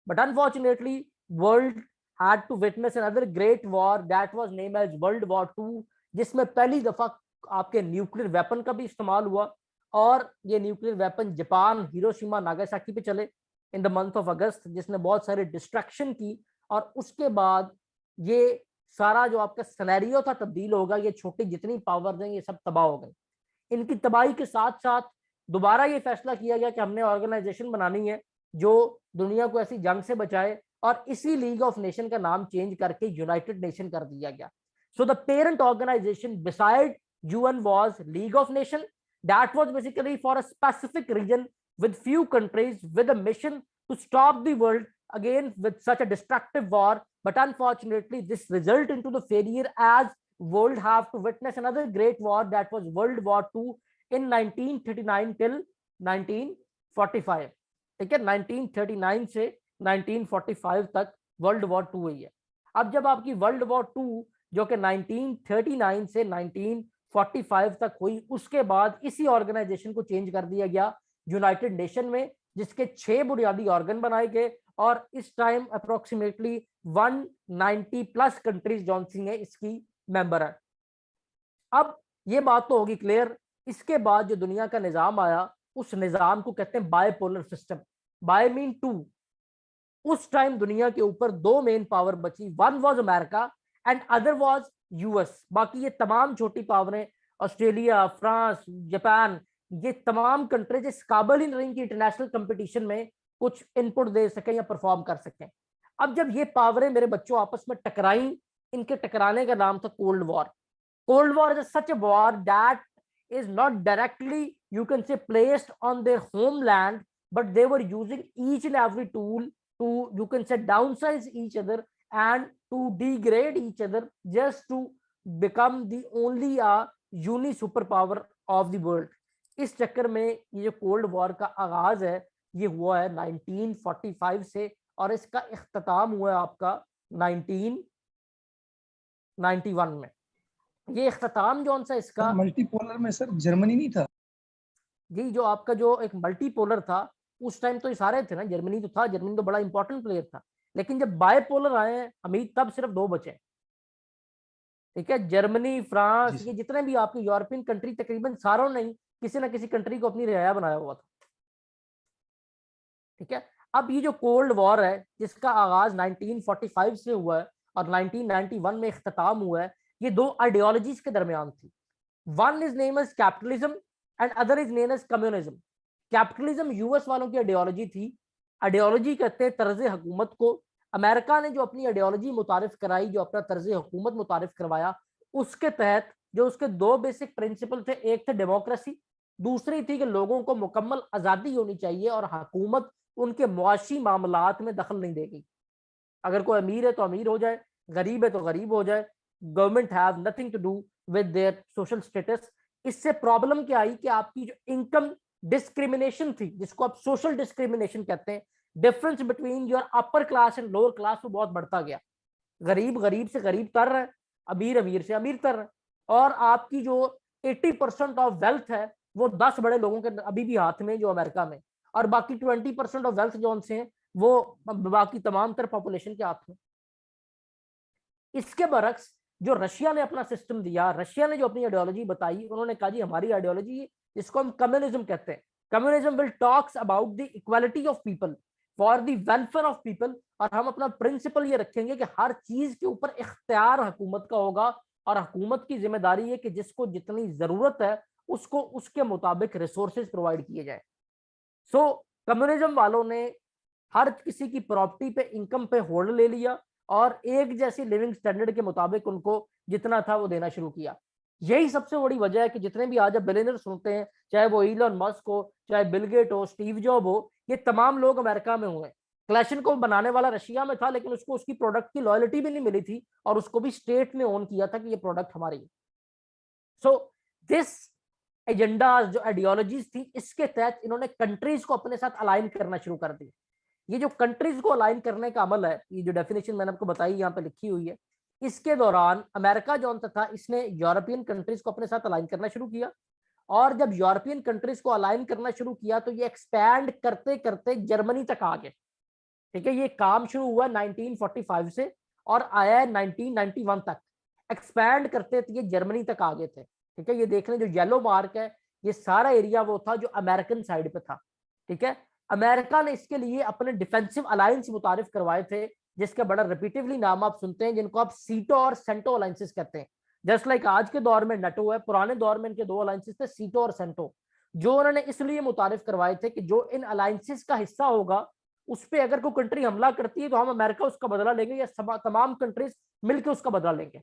But unfortunately world had to witness another great war that was name as world war 2, जिसमें पहली दफा आपके न्यूक्लियर वेपन का भी इस्तेमाल हुआ। और ये nuclear weapon Japan Hiroshima Nagasaki पे चले इन द मंथ ऑफ अगस्त, जिसने बहुत सारे डिस्ट्रक्शन की। और उसके बाद ये सारा जो आपका सिनेरियो था तब्दील होगा, ये छोटी जितनी पावर हैं ये सब तबाह हो गई। इनकी तबाही के साथ साथ दोबारा ये फैसला किया गया कि हमने ऑर्गेनाइजेशन बनानी है जो दुनिया को ऐसी जंग से बचाए, और इसी लीग ऑफ नेशन का नाम चेंज करके यूनाइटेड नेशन कर दिया गया। So the parent organization beside UN was League of Nation, that was basically for a specific region with few countries with a mission to stop the world again with such a destructive war. But unfortunately this result into the failure as world have to witness another great war, that was World War II in 1939 till 1945। ठीक है, 1939 से 1945 तक world war 2 हुई है। अब जब आपकी world war 2 जो कि 1939 से 1945 तक हुई, उसके बाद इसी ऑर्गेनाइजेशन को चेंज कर दिया गया यूनाइटेड नेशन में, जिसके 6 बुनियादी ऑर्गन बनाए गए। और इस टाइम अप्रोक्सीमेटली 190 प्लस कंट्रीज जौन सी हैं इसकी मेंबर है। अब ये बात तो होगी क्लियर। इसके बाद जो दुनिया का निजाम आया उस निजाम को कहते हैं बायपोलर सिस्टम, बाय मीन 2। उस टाइम दुनिया के ऊपर 2 मेन पावर बची, one was America and other was US. बाकी ये तमाम छोटी पावरें ऑस्ट्रेलिया, फ्रांस, जापान, ये तमाम कंट्रीज इस काबिल ही नहीं कि इंटरनेशनल कंपटीशन में कुछ इनपुट दे सकें या परफॉर्म कर सकें। अब जब ये पावरें मेरे बच्चों आपस में टकराई, इनके टकराने का नाम था cold war. Cold war is such a war that is not directly, you can say, placed on their homeland, but they were using each and every tool to, you can say, downsize each other and to degrade each other just to become the only uni superpower of the world। इस चक्कर में ये जो cold war का आगाज है ये हुआ है 1945 से, और इसका इख्तिताम हुआ है आपका 1991 में। ये इख्तिताम जौन सा इसका मल्टीपोलर में सर जर्मनी नहीं था जी, जो आपका जो एक मल्टीपोलर था उस टाइम तो ये सारे थे ना, जर्मनी तो था, जर्मनी तो बड़ा इंपॉर्टेंट प्लेयर था। लेकिन जब बायपोलर आए हैं अमित, तब सिर्फ 2 बचे। ठीक है, जर्मनी, फ्रांस, ये जितने भी आपके यूरोपियन कंट्री तकरीबन सारों ने किसी ना किसी कंट्री को अपनी रियाया बनाया हुआ था। ठीक है, अब ये जो कोल्ड वॉर है जिसका आगाज 1945 से हुआ है और 1991 में इख्तिताम हुआ है, ये 2 आइडियोलॉजीज के दरमियान थी। One is name as capitalism and other is name as communism. Capitalism US वालों की आइडियोलॉजी थी। आइडियोलॉजी कहते हैं तर्ज हुकूमत को। अमेरिका ने जो अपनी आइडियोलॉजी मुतारिफ कराई, जो अपना तर्ज हुकूमत मुतारिफ करवाया, उसके तहत जो उसके 2 बेसिक प्रिंसिपल थे, एक थे डेमोक्रेसी, दूसरी थी कि लोगों को मुकम्मल आज़ादी होनी चाहिए और हुकूमत उनके मुआशी मामलात में दखल नहीं देगी। अगर कोई अमीर है तो अमीर हो जाए, गरीब है तो गरीब हो जाए, government have nothing to do with their social status. इससे प्रॉब्लम क्या आई कि आपकी जो इनकम डिस्क्रिमिनेशन थी, जिसको आप सोशल डिस्क्रिमिनेशन कहते हैं, difference between your upper class and lower class, वो बहुत बढ़ता गया। गरीब गरीब से गरीब तर रहे, अमीर अमीर से अमीर तर रहे, और आपकी जो 80% ऑफ वेल्थ है वो 10 बड़े लोगों के अभी भी हाथ में, जो अमेरिका में, और बाकी 20% ऑफ वेल्थ जो उनसे हैं वो बाकी तमाम तर पॉपुलेशन के हाथ में। इसके बरक्स जो रशिया ने अपना सिस्टम दिया, रशिया ने जो अपनी आइडियोलॉजी बताई, उन्होंने कहा जी हमारी आइडियोलॉजी जिसको हम कम्युनिज्म कहते हैं, communism will talks about the equality of people for the welfare of people, और हम अपना प्रिंसिपल ये रखेंगे कि हर चीज के ऊपर इख्तियार हुकूमत का होगा, और हुकूमत की जिम्मेदारी है कि जिसको जितनी जरूरत है उसको उसके मुताबिक रिसोर्सेज प्रोवाइड किए जाए। सो कम्युनिज्म वालों ने हर किसी की प्रॉपर्टी पे, इनकम पे होल्ड ले लिया और एक जैसी लिविंग स्टैंडर्ड के मुताबिक उनको जितना था वो देना शुरू किया। यही सबसे बड़ी वजह है कि जितने भी आज आप बिलियनर सुनते हैं, चाहे वो इलॉन मस्क हो, चाहे बिल गेट हो, स्टीव जॉब हो, ये तमाम लोग अमेरिका में हुए। क्लैशन को बनाने वाला रशिया में था, लेकिन उसको उसकी प्रोडक्ट की लॉयल्टी भी नहीं मिली थी, और उसको भी स्टेट ने ओन किया था कि ये प्रोडक्ट हमारी है। सो दिस एजेंडाज, जो आइडियोलॉजीज थी, इसके तहत इन्होंने कंट्रीज को अपने साथ अलाइन करना शुरू कर दिया। ये जो कंट्रीज को अलाइन करने का अमल है, ये जो डेफिनेशन मैंने आपको बताई यहाँ पे लिखी हुई है, इसके दौरान अमेरिका जो था इसने यूरोपियन कंट्रीज को अपने साथ अलाइन करना शुरू किया। और जब यूरोपियन कंट्रीज को अलाइन करना शुरू किया तो ये एक्सपैंड करते करते जर्मनी तक आ गए। ठीक है, ये काम शुरू हुआ 1945 से और आया है 1991 तक। एक्सपैंड करते ये जर्मनी तक आ गए थे। ठीक है, ये देख लें जो येलो मार्क है, ये सारा एरिया वो था जो अमेरिकन साइड पे था। ठीक है, अमेरिका ने इसके लिए अपने डिफेंसिव अलायंस मुतारिफ करवाए थे, जिसका बड़ा रिपीटिवली नाम आप सुनते हैं, जिनको आप सीटो और सेंटो अलायंसेस कहते हैं। जस्ट लाइक आज के दौर में नेटो है, पुराने दौर में इनके दो अलायंसेस थे, सीटो और सेंटो, जो उन्होंने इसलिए मुतारिफ करवाए थे कि जो इन अलायंसेस का हिस्सा होगा उस पर अगर कोई कंट्री हमला करती है तो हम अमेरिका उसका बदला लेंगे या तमाम कंट्रीज मिलकर उसका बदला लेंगे।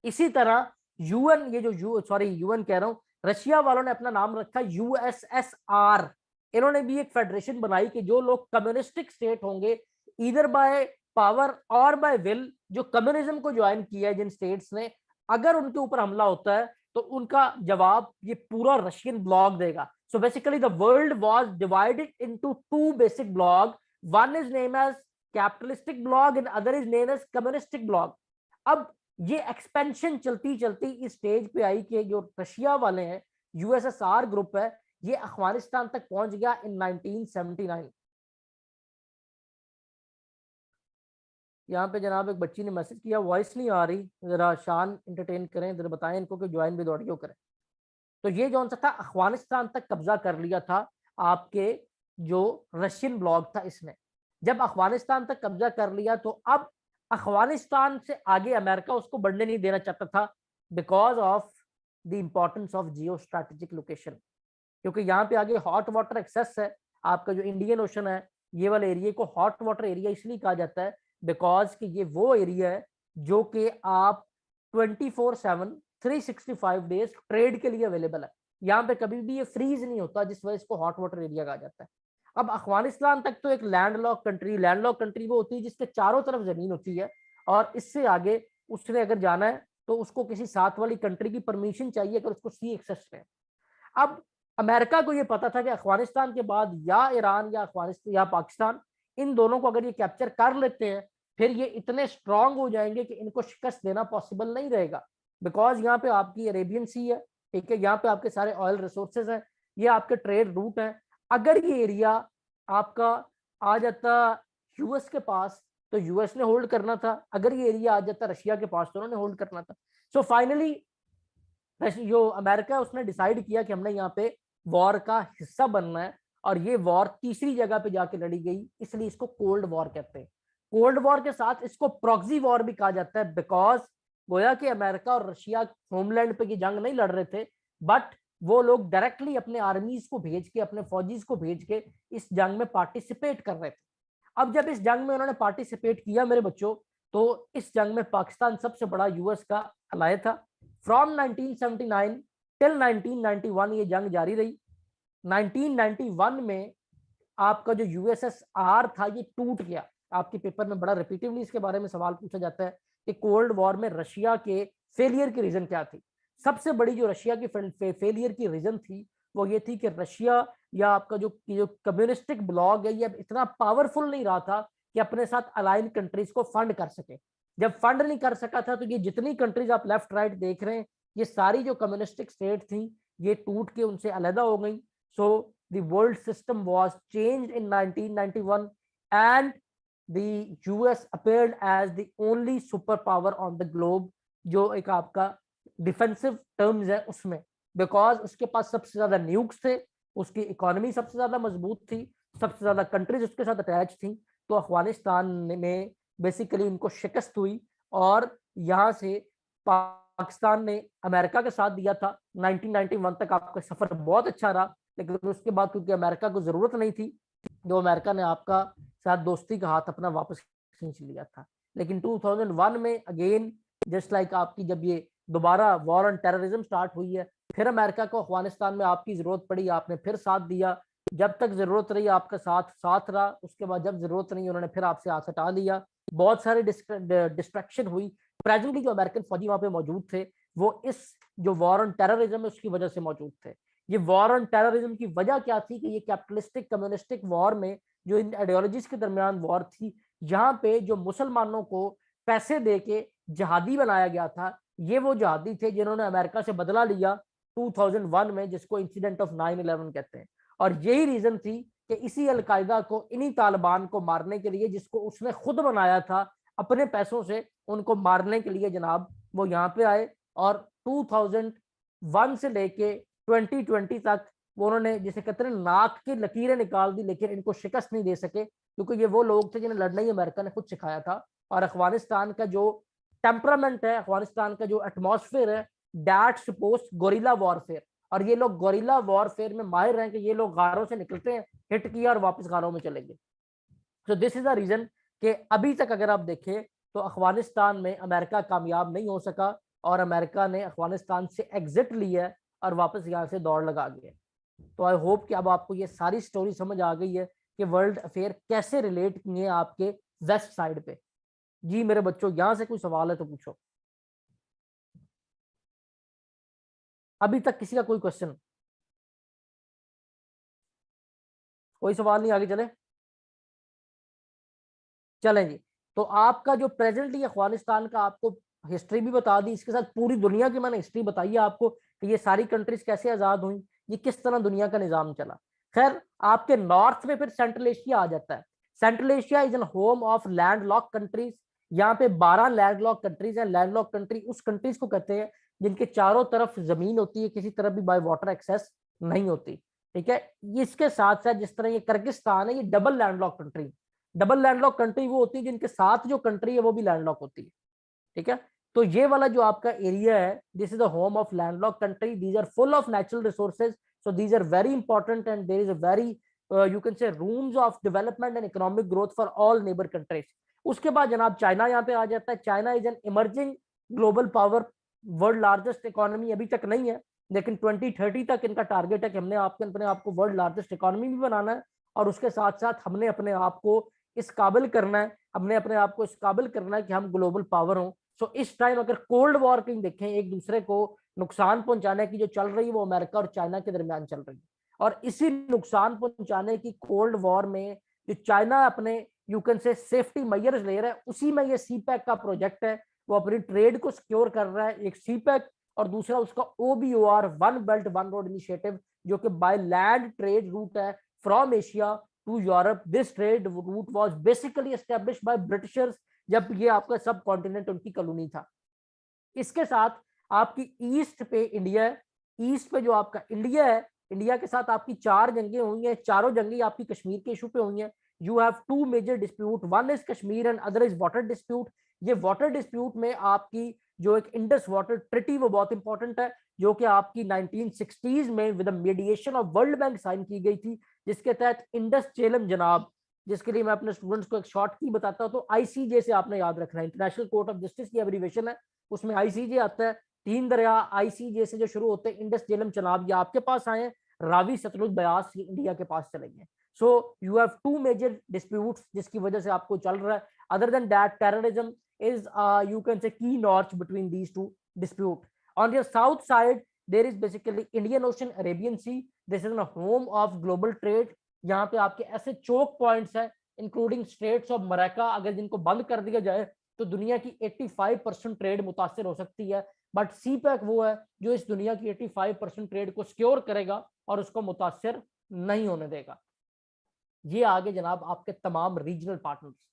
इसी तरह यूएन, ये जो यूएन कह रहा हूं, रशिया वालों ने अपना नाम रखा यूएसएसआर। इन्होंने भी एक फेडरेशन बनाई कि जो लोग कम्युनिस्टिक स्टेट होंगे, इधर बाय पावर और बाय विल, जो कम्युनिज्म को ज्वाइन किया है जिन स्टेट्स ने, अगर उनके ऊपर हमला होता है तो उनका जवाब ये पूरा रशियन ब्लॉक देगा। So basically the world was divided into two basic block. One is named as capitalistic block and other is named as communistic block. अब ये एक्सपेंशन चलती चलती इस स्टेज पे आई कि जो रशिया वाले हैं, यूएसएसआर ग्रुप है, ये अफगानिस्तान तक पहुंच गया इन 1979। यहाँ पे जनाब एक बच्ची ने मैसेज किया, वॉइस नहीं आ रही, जरा शान एंटरटेन करें, जरा बताएं इनको कि ज्वाइन विद ऑडियो करें। तो ये जो था अफगानिस्तान तक कब्जा कर लिया था आपके जो रशियन ब्लॉक था इसने। जब अफगानिस्तान तक कब्जा कर लिया तो अब अफगानिस्तान से आगे अमेरिका उसको बढ़ने नहीं देना चाहता था, because of the importance of Jio strategic location. क्योंकि यहाँ पे आगे हॉट वाटर एक्सेस है, आपका जो इंडियन ओशन है, ये वाले एरिया को हॉट वाटर एरिया इसलिए कहा जाता है बिकॉज कि ये वो एरिया है जो कि आप 24/7 365 डेज ट्रेड के लिए अवेलेबल है। यहाँ पे कभी भी ये फ्रीज नहीं होता, जिस वजह से इसको हॉट वाटर एरिया कहा जाता है। अब अफगानिस्तान तक तो एक लैंडलॉक कंट्री वो होती है जिसके चारों तरफ जमीन होती है, और इससे आगे उसने अगर जाना है तो उसको किसी साथ वाली कंट्री की परमिशन चाहिए अगर उसको सी एक्सेस है। अब अमेरिका को ये पता था कि अफगानिस्तान के बाद या ईरान या अफगानिस्तान या पाकिस्तान, इन दोनों को अगर ये कैप्चर कर लेते हैं फिर ये इतने स्ट्रांग हो जाएंगे कि इनको शिकस्त देना पॉसिबल नहीं रहेगा। बिकॉज यहाँ पे आपकी अरेबियन सी है, ठीक है, यहाँ पे आपके सारे ऑयल रिसोर्सेज हैं, ये आपके ट्रेड रूट हैं। अगर ये एरिया आपका आ जाता यूएस के पास तो यूएस ने होल्ड करना था, अगर ये एरिया आ जाता रशिया के पास तो उन्होंने होल्ड करना था। सो फाइनली जो अमेरिका उसने डिसाइड किया कि हमने यहाँ पे वॉर का हिस्सा बनना है, और ये वॉर तीसरी जगह पे जाके लड़ी गई, इसलिए इसको कोल्ड वॉर कहते हैं। कोल्ड वॉर के साथ इसको प्रॉक्सी वॉर भी कहा जाता है, बिकॉज गोया कि अमेरिका और रशिया होमलैंड पे की जंग नहीं लड़ रहे थे, बट वो लोग डायरेक्टली अपने आर्मीज को भेज के, अपने फौजीज को भेज के इस जंग में पार्टिसिपेट कर रहे थे। अब जब इस जंग में उन्होंने पार्टिसिपेट किया मेरे बच्चों, तो इस जंग में पाकिस्तान सबसे बड़ा यूएस का अलाय था। फ्रॉम 1979 टिल 1991 ये जंग जारी रही। 1991 में आपका जो यूएसएसआर था ये टूट गया। आपके पेपर में बड़ा रिपीटिवली इसके बारे में सवाल पूछा जाता है कि कोल्ड वॉर में रशिया के फेलियर की रीजन क्या थी। सबसे बड़ी जो रशिया की फेलियर की रीजन थी वो ये थी कि रशिया या आपका जो कम्युनिस्टिक ब्लॉक है ये अब इतना पावरफुल नहीं रहा था कि अपने साथ अलाइन कंट्रीज को फंड कर सके। जब फंड नहीं कर सका था तो ये जितनी कंट्रीज आप लेफ्ट राइट देख रहे हैं, ये सारी जो कम्युनिस्टिक स्टेट थी ये टूट के उनसे अलहदा हो गई। So the world system was changed in 1991 and the US appeared as the only superpower on the globe, जो एक आपका डिफेंसिव टर्म्स है उसमें, बिकॉज उसके पास सबसे ज्यादा न्यूक्स थे, उसकी इकोनॉमी सबसे ज्यादा मजबूत थी, सबसे ज्यादा कंट्रीज उसके साथ अटैच थी। तो अफगानिस्तान में बेसिकली उनको शिकस्त हुई और यहाँ से पाकिस्तान ने अमेरिका का साथ दिया था। 1991 तक आपका सफर बहुत अच्छा रहा, लेकिन उसके बाद क्योंकि अमेरिका को जरूरत नहीं थी, जो अमेरिका ने आपका साथ दोस्ती का हाथ अपना वापस खींच लिया था। लेकिन 2001 में अगेन जस्ट लाइक आपकी जब ये दोबारा वॉर ऑन टेररिज्म स्टार्ट हुई है, फिर अमेरिका को अफगानिस्तान में आपकी जरूरत पड़ी, आपने फिर साथ दिया। जब तक जरूरत रही आपका साथ रहा, उसके बाद जब जरूरत नहीं उन्होंने फिर आपसे हाथ हटा लिया। बहुत सारे डिस्ट्रैक्शन हुई। प्रेजेंटली जो अमेरिकन फौजी वहां पे मौजूद थे वो इस जो वॉर ऑन टेररिज्म है उसकी वजह से मौजूद थे। ये वॉर ऑन टेररिज्म की वजह क्या थी कि ये कैपिटलिस्टिक कम्युनिस्टिक वॉर में जो इन आइडियोलॉजीज के दरमियान वॉर थी, यहाँ पे जो मुसलमानों को पैसे दे के जहादी बनाया गया था, ये वो जहादी थे जिन्होंने अमेरिका से बदला लिया 2001 में, जिसको इंसिडेंट ऑफ 9/11 कहते हैं। और यही रीजन थी कि इसी अलकायदा को, इन्हीं तालिबान को मारने के लिए, जिसको उसने खुद बनाया था अपने पैसों से, उनको मारने के लिए जनाब वो यहाँ पे आए। और 2001 से लेके 2020 तक वो उन्होंने, जिसे कहते हैं, नाक की लकीरें निकाल दी, लेकिन इनको शिकस्त नहीं दे सके, क्योंकि ये वो लोग थे जिन्हें लड़ना ही अमेरिका ने खुद सिखाया था। और अफगानिस्तान का जो टेम्परामेंट है, अफगानिस्तान का जो एटमॉस्फेयर है, दैट सपोज गोरिल्ला वॉरफेयर, और ये लोग गोरिल्ला वॉरफेयर में माहिर हैं कि ये लोग गारों से निकलते हैं, हिट किया और वापस गारों में चले गए। तो दिस इज द रीजन कि अभी तक अगर आप देखें तो अफगानिस्तान में अमेरिका कामयाब नहीं हो सका, और अमेरिका ने अफगानिस्तान से एग्जिट लिया है और वापस यहाँ से दौड़ लगा गया। तो आई होप कि अब आपको ये सारी स्टोरी समझ आ गई है कि वर्ल्ड अफेयर कैसे रिलेट किए हैं आपके वेस्ट साइड पे। जी मेरे बच्चों, यहाँ से कोई सवाल है तो पूछो। अभी तक किसी का कोई क्वेश्चन? कोई सवाल नहीं, आगे चले? चलें जी। तो आपका जो प्रेजेंटली अफगानिस्तान का आपको हिस्ट्री भी बता दी, इसके साथ पूरी दुनिया की मैंने हिस्ट्री बताई है आपको कि ये सारी कंट्रीज कैसे आजाद हुई, ये किस तरह दुनिया का निजाम चला। खैर, आपके नॉर्थ में फिर सेंट्रल एशिया आ जाता है। Central Asia is an home of landlock countries. यहाँ पे 12 लैंडलॉक कंट्रीज हैं। लैंडलॉक कंट्री उस कंट्रीज को कहते हैं जिनके चारों तरफ जमीन होती है, किसी तरह भी बाय वाटर एक्सेस नहीं होती। ठीक है, इसके साथ साथ जिस तरह ये किर्गिस्तान है, ये double landlock country. Double landlock country वो होती है जिनके साथ जो कंट्री है वो भी लैंडलॉक होती है। ठीक है, तो ये वाला जो आपका एरिया है, this is the home of landlock country. These are full of natural resources, so these are very important and there is a very you can say rooms of development and economic growth for all neighbour countries. उसके बाद जनाब China यहाँ पे आ जाता है। China is an emerging global power, world largest economy अभी तक नहीं है, लेकिन 2030 तक इनका टारगेट है कि हमने अपने आप को वर्ल्ड लार्जेस्ट इकोनॉमी भी बनाना है, और उसके साथ साथ हमने अपने आप को इस काबिल करना है, हमने अपने आप को इस काबिल करना है कि हम ग्लोबल पावर हों। सो इस टाइम अगर कोल्ड वॉर कहीं देखें, एक दूसरे को नुकसान पहुंचाने की जो चल रही है, वो अमेरिका और चाइना के दरमियान चल रही है। और इसी नुकसान पहुंचाने की कोल्ड वॉर में जो चाइना अपने यू कैन से सेफ्टी मेजर्स ले रहा है, उसी में ये सीपैक का प्रोजेक्ट है। वो अपनी ट्रेड को सिक्योर कर रहा है, एक सीपैक, और दूसरा उसका OBOR, one belt one road initiative, जो कि बाय लैंड ट्रेड रूट है from Asia to Europe. This trade route was basically established by Britishers, जब ये आपका सब कॉन्टिनेंट उनकी कॉलोनी था। इसके साथ आपकी ईस्ट पे इंडिया है। ईस्ट पे जो आपका इंडिया है, इंडिया के साथ आपकी 4 जंगें हुई हैं। चारों जंगें आपकी कश्मीर के इशू पे हुई हैं। You have 2 major dispute, one is Kashmir and other is water dispute. ये वाटर डिस्प्यूट में आपकी जो एक इंडस वाटर ट्रिटी वो बहुत इंपॉर्टेंट है, जो कि आपकी 1960s में with mediation of World Bank sign की गई थी, जिसके तहत इंडस झेलम जनाब, जिसके लिए मैं अपने स्टूडेंट्स को एक शॉर्ट की बताता हूँ, तो ICJ से आपने याद रखना है, इंटरनेशनल कोर्ट ऑफ जस्टिस की एब्रीविएशन है, उसमें ICJ आता है। 3 दरिया ICJ से जो शुरू होते हैं, इंडस झेलम चनाब, ये आपके पास आए हैं, रावी सतलुज ब्यास इंडिया के पास चले गए। So you have 2 major disputes जिसकी वजह से आपको चल रहा है। Other than that, terrorism is you can say key notch between these two dispute. On your south side there is basically Indian Ocean, Arabian Sea. This is a home of global trade. यहाँ पे आपके ऐसे choke points हैं including straits of मराका, अगर जिनको बंद कर दिया जाए तो दुनिया की 85% ट्रेड मुतासर हो सकती है। बट सीपैक वो है जो इस दुनिया की 85% ट्रेड को सिक्योर करेगा और उसको मुतासर नहीं होने देगा। ये आगे जनाब आपके तमाम रीजनल पार्टनर्स।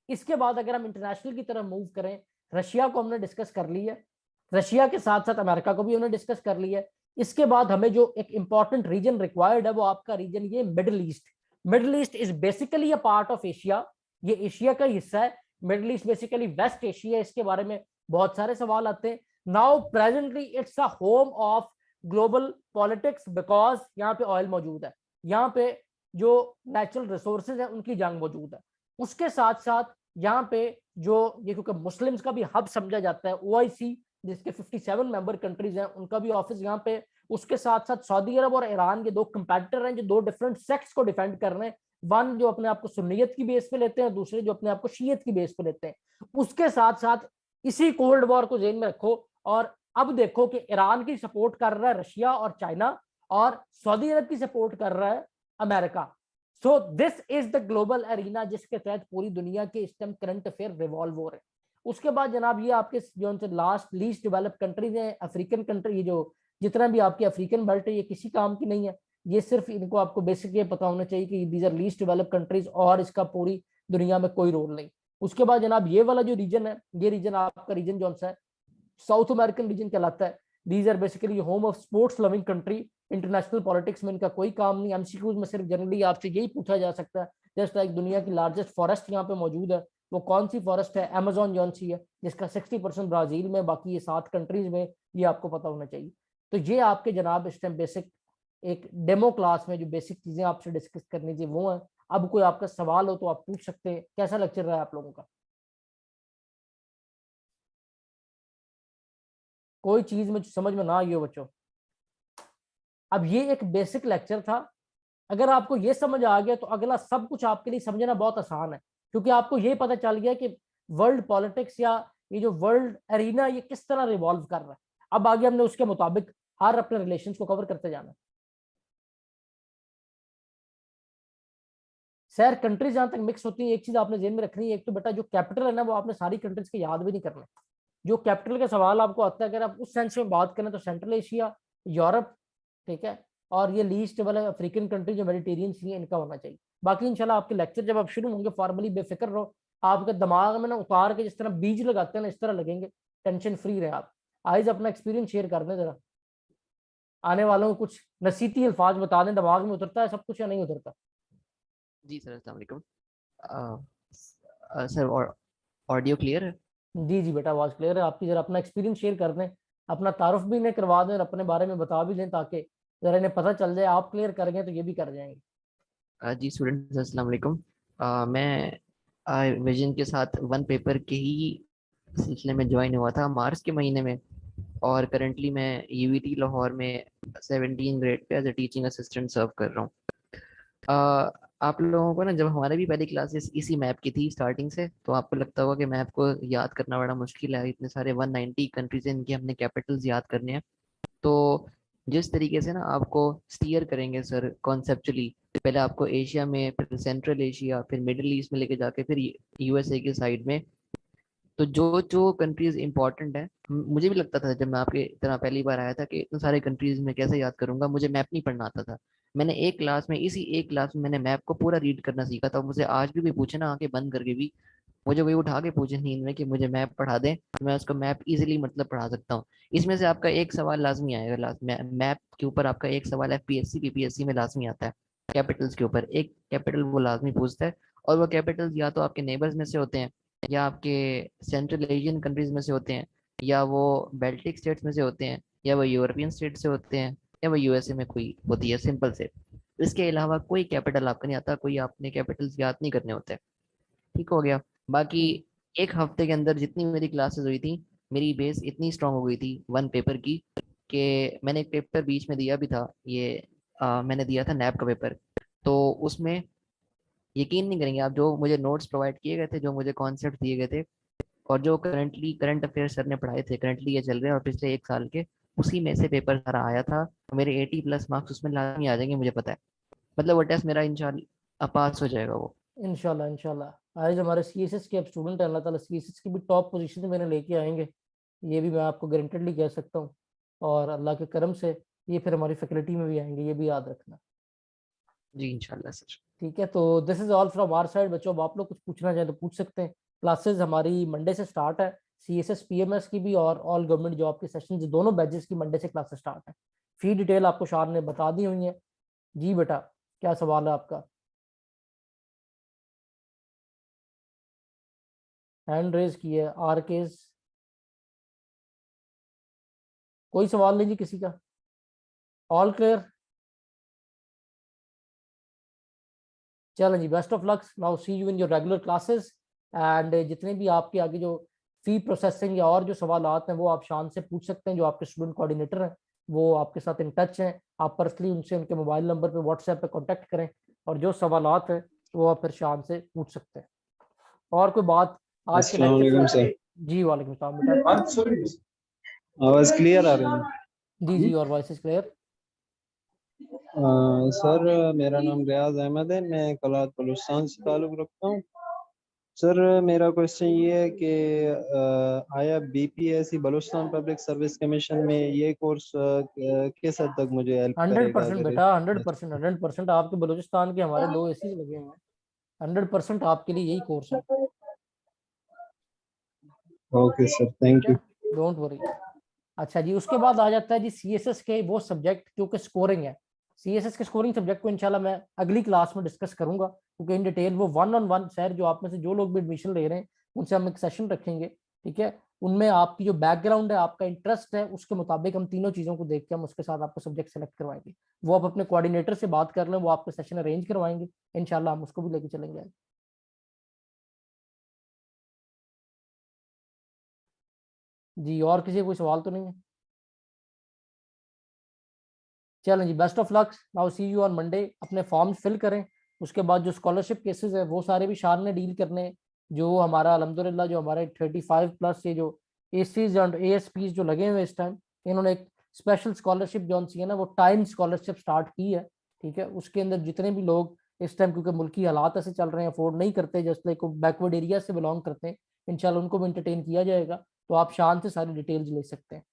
इसके बाद अगर हम इंटरनेशनल की तरफ मूव करें, रशिया को हमने डिस्कस कर लिया है, रशिया के साथ साथ अमेरिका को भी हमने डिस्कस कर लिया है। इसके बाद हमें जो एक इंपॉर्टेंट रीजन रिक्वायर्ड है वो आपका रीजन ये Middle East. Middle East is basically a part of Asia, ये एशिया का हिस्सा है। Middle East basically West Asia, इसके बारे में बहुत सारे सवाल आते हैं। Now presently it's a home of global politics, because यहाँ पे ऑयल मौजूद है, यहाँ पे जो नेचुरल रिसोर्सेज है उनकी जंग मौजूद है। उसके साथ साथ यहाँ पे जो ये क्योंकि मुस्लिम्स का भी हब समझा जाता है, OIC जिसके 57 मेंबर कंट्रीज हैं, उनका भी ऑफिस यहाँ पे। उसके साथ साथ सऊदी अरब और ईरान के 2 कंपेटिटर हैं जो 2 डिफरेंट सेक्ट्स को डिफेंड कर रहे हैं। वन जो अपने आप को सुन्नियत की बेस पे लेते हैं, दूसरे जो अपने आप को शियत की बेस पे लेते हैं। उसके साथ साथ इसी कोल्ड वॉर को जेन में रखो और अब देखो कि ईरान की सपोर्ट कर रहा है रशिया और चाइना, और सऊदी अरब की सपोर्ट कर रहा है America. So this is the global arena जिसके तहत पूरी दुनिया के इस टाइम करंट अफेयर रिवॉल्व हो रहे हैं। उसके बाद जनाब ये आपके जो लास्ट लीस्ट डेवलप कंट्रीज हैं, अफ्रीकन कंट्री, ये जो जितना भी आपकी अफ्रीकन बेल्ट है, ये किसी काम की नहीं है। ये सिर्फ इनको आपको बेसिक ये पता होना चाहिए कि these are least develop countries, और इसका पूरी दुनिया में कोई रोल नहीं। उसके बाद जनाब ये वाला जो रीजन है, ये रीजन आपका रीजन जो है साउथ अमेरिकन रीजन कहलाता है। These are basically home of sports loving country. International politics में इनका कोई काम नहीं। एमसीक्यूज में सिर्फ जनरली आपसे यही पूछा जा सकता है, जस्ट लाइक दुनिया की लार्जेस्ट फॉरेस्ट यहाँ पे मौजूद है, वो कौन सी फॉरेस्ट है? अमेजोन जौन सी है, जिसका 60% ब्राजील में, बाकी ये 7 कंट्रीज में, ये आपको पता होना चाहिए। तो ये आपके जनाब इस टाइम बेसिक एक डेमो क्लास में जो बेसिक चीजें आपसे डिस्कस करनी चाहिए वो है। अब कोई आपका सवाल हो तो आप पूछ सकते हैं। कैसा लेक्चर रहा है आप लोगों का? कोई चीज में समझ में ना आई हो बच्चों? अब ये एक बेसिक लेक्चर था। अगर आपको ये समझ आ गया तो अगला सब कुछ आपके लिए समझना बहुत आसान है, क्योंकि आपको ये पता चल गया कि वर्ल्ड पॉलिटिक्स या ये जो वर्ल्ड एरिना ये किस तरह रिवॉल्व कर रहा है। अब आगे हमने उसके मुताबिक हर अपने रिलेशंस को कवर करते जाना है। सर कंट्रीज जहां तक मिक्स होती है, एक चीज आपने जेहन में रखनी है, एक तो बेटा जो कैपिटल है ना वो आपने सारी कंट्रीज के याद भी नहीं करना। जो कैपिटल का सवाल आपको आता है, अगर आप उस सेंस में बात करें तो सेंट्रल एशिया, यूरोप, ठीक है, और ये लीस्ट वाले अफ्रीकन कंट्री जो मेडिटेरियन सी है, इनका होना चाहिए। बाकी इंशाल्लाह आपके लेक्चर जब आप शुरू होंगे फॉर्मली बेफिक्र रहो, आपके दिमाग में ना उतार के जिस तरह बीज लगाते हैं ना इस तरह लगेंगे। टेंशन फ्री रहे आप। आइज अपना एक्सपीरियंस शेयर कर दें जरा, आने वालों को कुछ नसीहती अल्फाज बता दें। दिमाग में उतरता है सब कुछ या नहीं उतरता? जी सर, अस्सलाम वालेकुम। सर और ऑडियो क्लियर है? जी जी बेटा, आवाज क्लियर है आपकी। जरा अपना एक्सपीरियंस शेयर कर दें, अपना तारुफ भी इन्हें करवा दें और अपने बारे में बता भी दें, ताकि जरा इन्हें पता चल जाए। आप क्लियर कर गए तो ये भी कर जाएंगे। जी स्टूडेंट्स, अस्सलाम वालेकुम। मैं विजन के साथ वन पेपर के ही सिलसिले में ज्वाइन हुआ था मार्च के महीने में, और करंटली मैं यूवीटी लाहौर में 17 grade pay as a teaching assistant serve कर रहा हूँ। आप लोगों को ना, जब हमारे भी पहली क्लासेस इसी मैप की थी स्टार्टिंग से, तो आपको लगता होगा कि मैप को याद करना बड़ा मुश्किल है, इतने सारे 190 कंट्रीज हैं, इनके हमने कैपिटल्स याद करने हैं। तो जिस तरीके से ना आपको स्टीयर करेंगे सर कॉन्सेप्चुअली, पहले आपको एशिया में, फिर सेंट्रल एशिया, फिर मिडिल ईस्ट में लेके जाके फिर यूएसए के साइड में, तो जो जो कंट्रीज इंपॉर्टेंट है, मुझे भी लगता था जब मैं आपके तरह पहली बार आया था कि इतने सारे कंट्रीज में कैसे याद करूंगा, मुझे मैप नहीं पढ़ना आता था। मैंने एक क्लास में, इसी एक क्लास में मैंने मैप को पूरा रीड करना सीखा था। मुझे आज भी कोई पूछे ना, आंखें बंद करके भी, मुझे वही उठा के पूछे नींद में कि मुझे मैप पढ़ा दें, तो मैं उसको मैप इजीली मतलब पढ़ा सकता हूँ। इसमें से आपका एक सवाल लाजमी आएगा, लास्ट मैप के ऊपर आपका एक सवाल एफपीएससी पीपीएससी में लाजमी आता है। कैपिटल्स के ऊपर एक कैपिटल वो लाजमी पूछता है, और वो कैपिटल्स या तो आपके नेबर्स में से होते हैं, या आपके सेंट्रल एशियन कंट्रीज में से होते हैं, या वो बेल्टिक स्टेट्स में से होते हैं, या वो यूरोपियन स्टेट से होते हैं, या वो यूएसए में कोई होती है, सिंपल से। इसके अलावा कोई कैपिटल आपका नहीं आता, कोई आपने कैपिटल्स याद नहीं करने होते। ठीक हो गया। बाकी एक हफ्ते के अंदर जितनी मेरी क्लासेस हुई थी, मेरी बेस इतनी स्ट्रांग हो गई थी वन पेपर की, कि मैंने एक पेपर बीच में दिया भी था, ये मैंने दिया था नैब का पेपर। तो उसमें यकीन नहीं करेंगे आप, जो मुझे नोट्स प्रोवाइड किए गए थे, जो मुझे कॉन्सेप्ट दिए गए थे, और जो करंटली करंट अफेयर सर ने पढ़ाए थे, करंटली ये चल रहे हैं और पिछले एक साल के, उसी में से पेपर सारा आया था। तो मेरे 80+ मार्क्स उसमें लाजमी आ जाएंगे, मुझे पता है। मतलब वो टेस्ट मेरा इंशाल्लाह पास हो जाएगा वो। इंशाल्लाह इंशाल्लाह। आज हमारे सीएसएस के अब स्टूडेंट हैं, अल्लाह ताला सीएसएस की भी टॉप पोजीशन में लेके आएंगे, ये भी मैं आपको गारंटेडली कह सकता हूँ। और अल्लाह के करम से ये फिर हमारी फैकल्टी में भी आएंगे, ये भी याद रखना। जी इंशाल्लाह सर। ठीक है, तो this is all from our side. बच्चों अब आप लोग कुछ पूछना चाहें तो पूछ सकते हैं। क्लासेस हमारी मंडे से स्टार्ट है, सीएसएस पीएमएस की भी और ऑल गवर्नमेंट जॉब के सेशन दोनों बैचेस की मंडे से क्लासेस स्टार्ट है। फी डिटेल आपको शार ने बता दी हुई है। जी बेटा, क्या सवाल है आपका? हैंड रेज की है आर केस। कोई सवाल नहीं जी किसी का? All clear? चलो जी, best of luck. Now see you in your regular classes. And जितने भी आपके आगे जो फी प्रोसेसिंग या और जो सवाल हैं वो आप शान से पूछ सकते हैं, जो आपके स्टूडेंट कोऑर्डिनेटर हैं वो आपके साथ इन टच हैं। आप पर्सनली उनसे उनके मोबाइल नंबर पे व्हाट्सएप पे कांटेक्ट करें, और जो सवाल हैं वो आप फिर शान से पूछ सकते हैं। और कोई बात आज के अस्सलाम वालेकुम लेक्चर? सर। जी वालेकुम सलाम बेटा। आवाज क्लियर आ रही है? जी और वॉइस इज क्लियर। सर मेरा नाम रियाज अहमद है, मैं कलात बलूचिस्तान से ताल्लुक़ रखता हूँ। सर मेरा क्वेश्चन ये है कि आया BPSC Balochistan public service commission में ये कोर्स किस हद तक मुझे हेल्प 100% करेगा? अगर बेटा 100% आपके बलूचिस्तान के हमारे 2 एसी लगे हुए हैं। 100% आपके लिए यही कोर्स है। Okay sir, thank you. Don't worry. अच्छा जी, उसके बाद आ जाता है जी सीएसएस के वो सब्जेक्ट क्योंकि स्कोरिंग है। सीएसएस के स्कोरिंग सब्जेक्ट को इंशाल्लाह मैं अगली क्लास में डिस्कस करूंगा, क्योंकि इन डिटेल वो 1-on-1 सर जो आप में से जो लोग भी एडमिशन ले रहे हैं उनसे हम एक सेशन रखेंगे, ठीक है। उनमें आपकी जो बैकग्राउंड है, आपका इंटरेस्ट है, उसके मुताबिक हम तीनों चीज़ों को देख के हम उसके साथ आपको सब्जेक्ट सेलेक्ट करवाएंगे। वो आप अपने कोऑर्डिनेटर से बात कर लें, वो आपको सेशन अरेंज करवाएंगे, इंशाल्लाह हम उसको भी लेके चलेंगे। जी और किसी कोई सवाल तो नहीं है? चलें जी, best of luck, now see you on Monday. अपने फॉर्म फिल करें, उसके बाद जो स्कॉलरशिप केसेस है वो सारे भी शान ने डील करने हैं। जो हमारा अल्हम्दुलिल्लाह जो हमारे 35+ ये जो एसीज एंड एएसपीज जो लगे हुए इस टाइम, इन्होंने एक स्पेशल स्कॉलरशिप जो सी है ना वो टाइम स्कॉलरशिप स्टार्ट की है, ठीक है। उसके अंदर जितने भी लोग इस टाइम क्योंकि मुल्की हालात ऐसे चल रहे हैं, अफोर्ड नहीं करते, जस्ट लाइक बैकवर्ड एरिया से बिलोंग करते हैं, इंशाल्लाह उनको भी इंटरटेन किया जाएगा। तो आप शान से सारी डिटेल्स ले सकते हैं।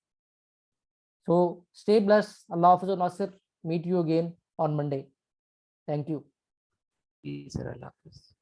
So stay blessed. Allah Hafiz Nasir. Meet you again on Monday. Thank you. जी सर, अल्लाह हाफिज़।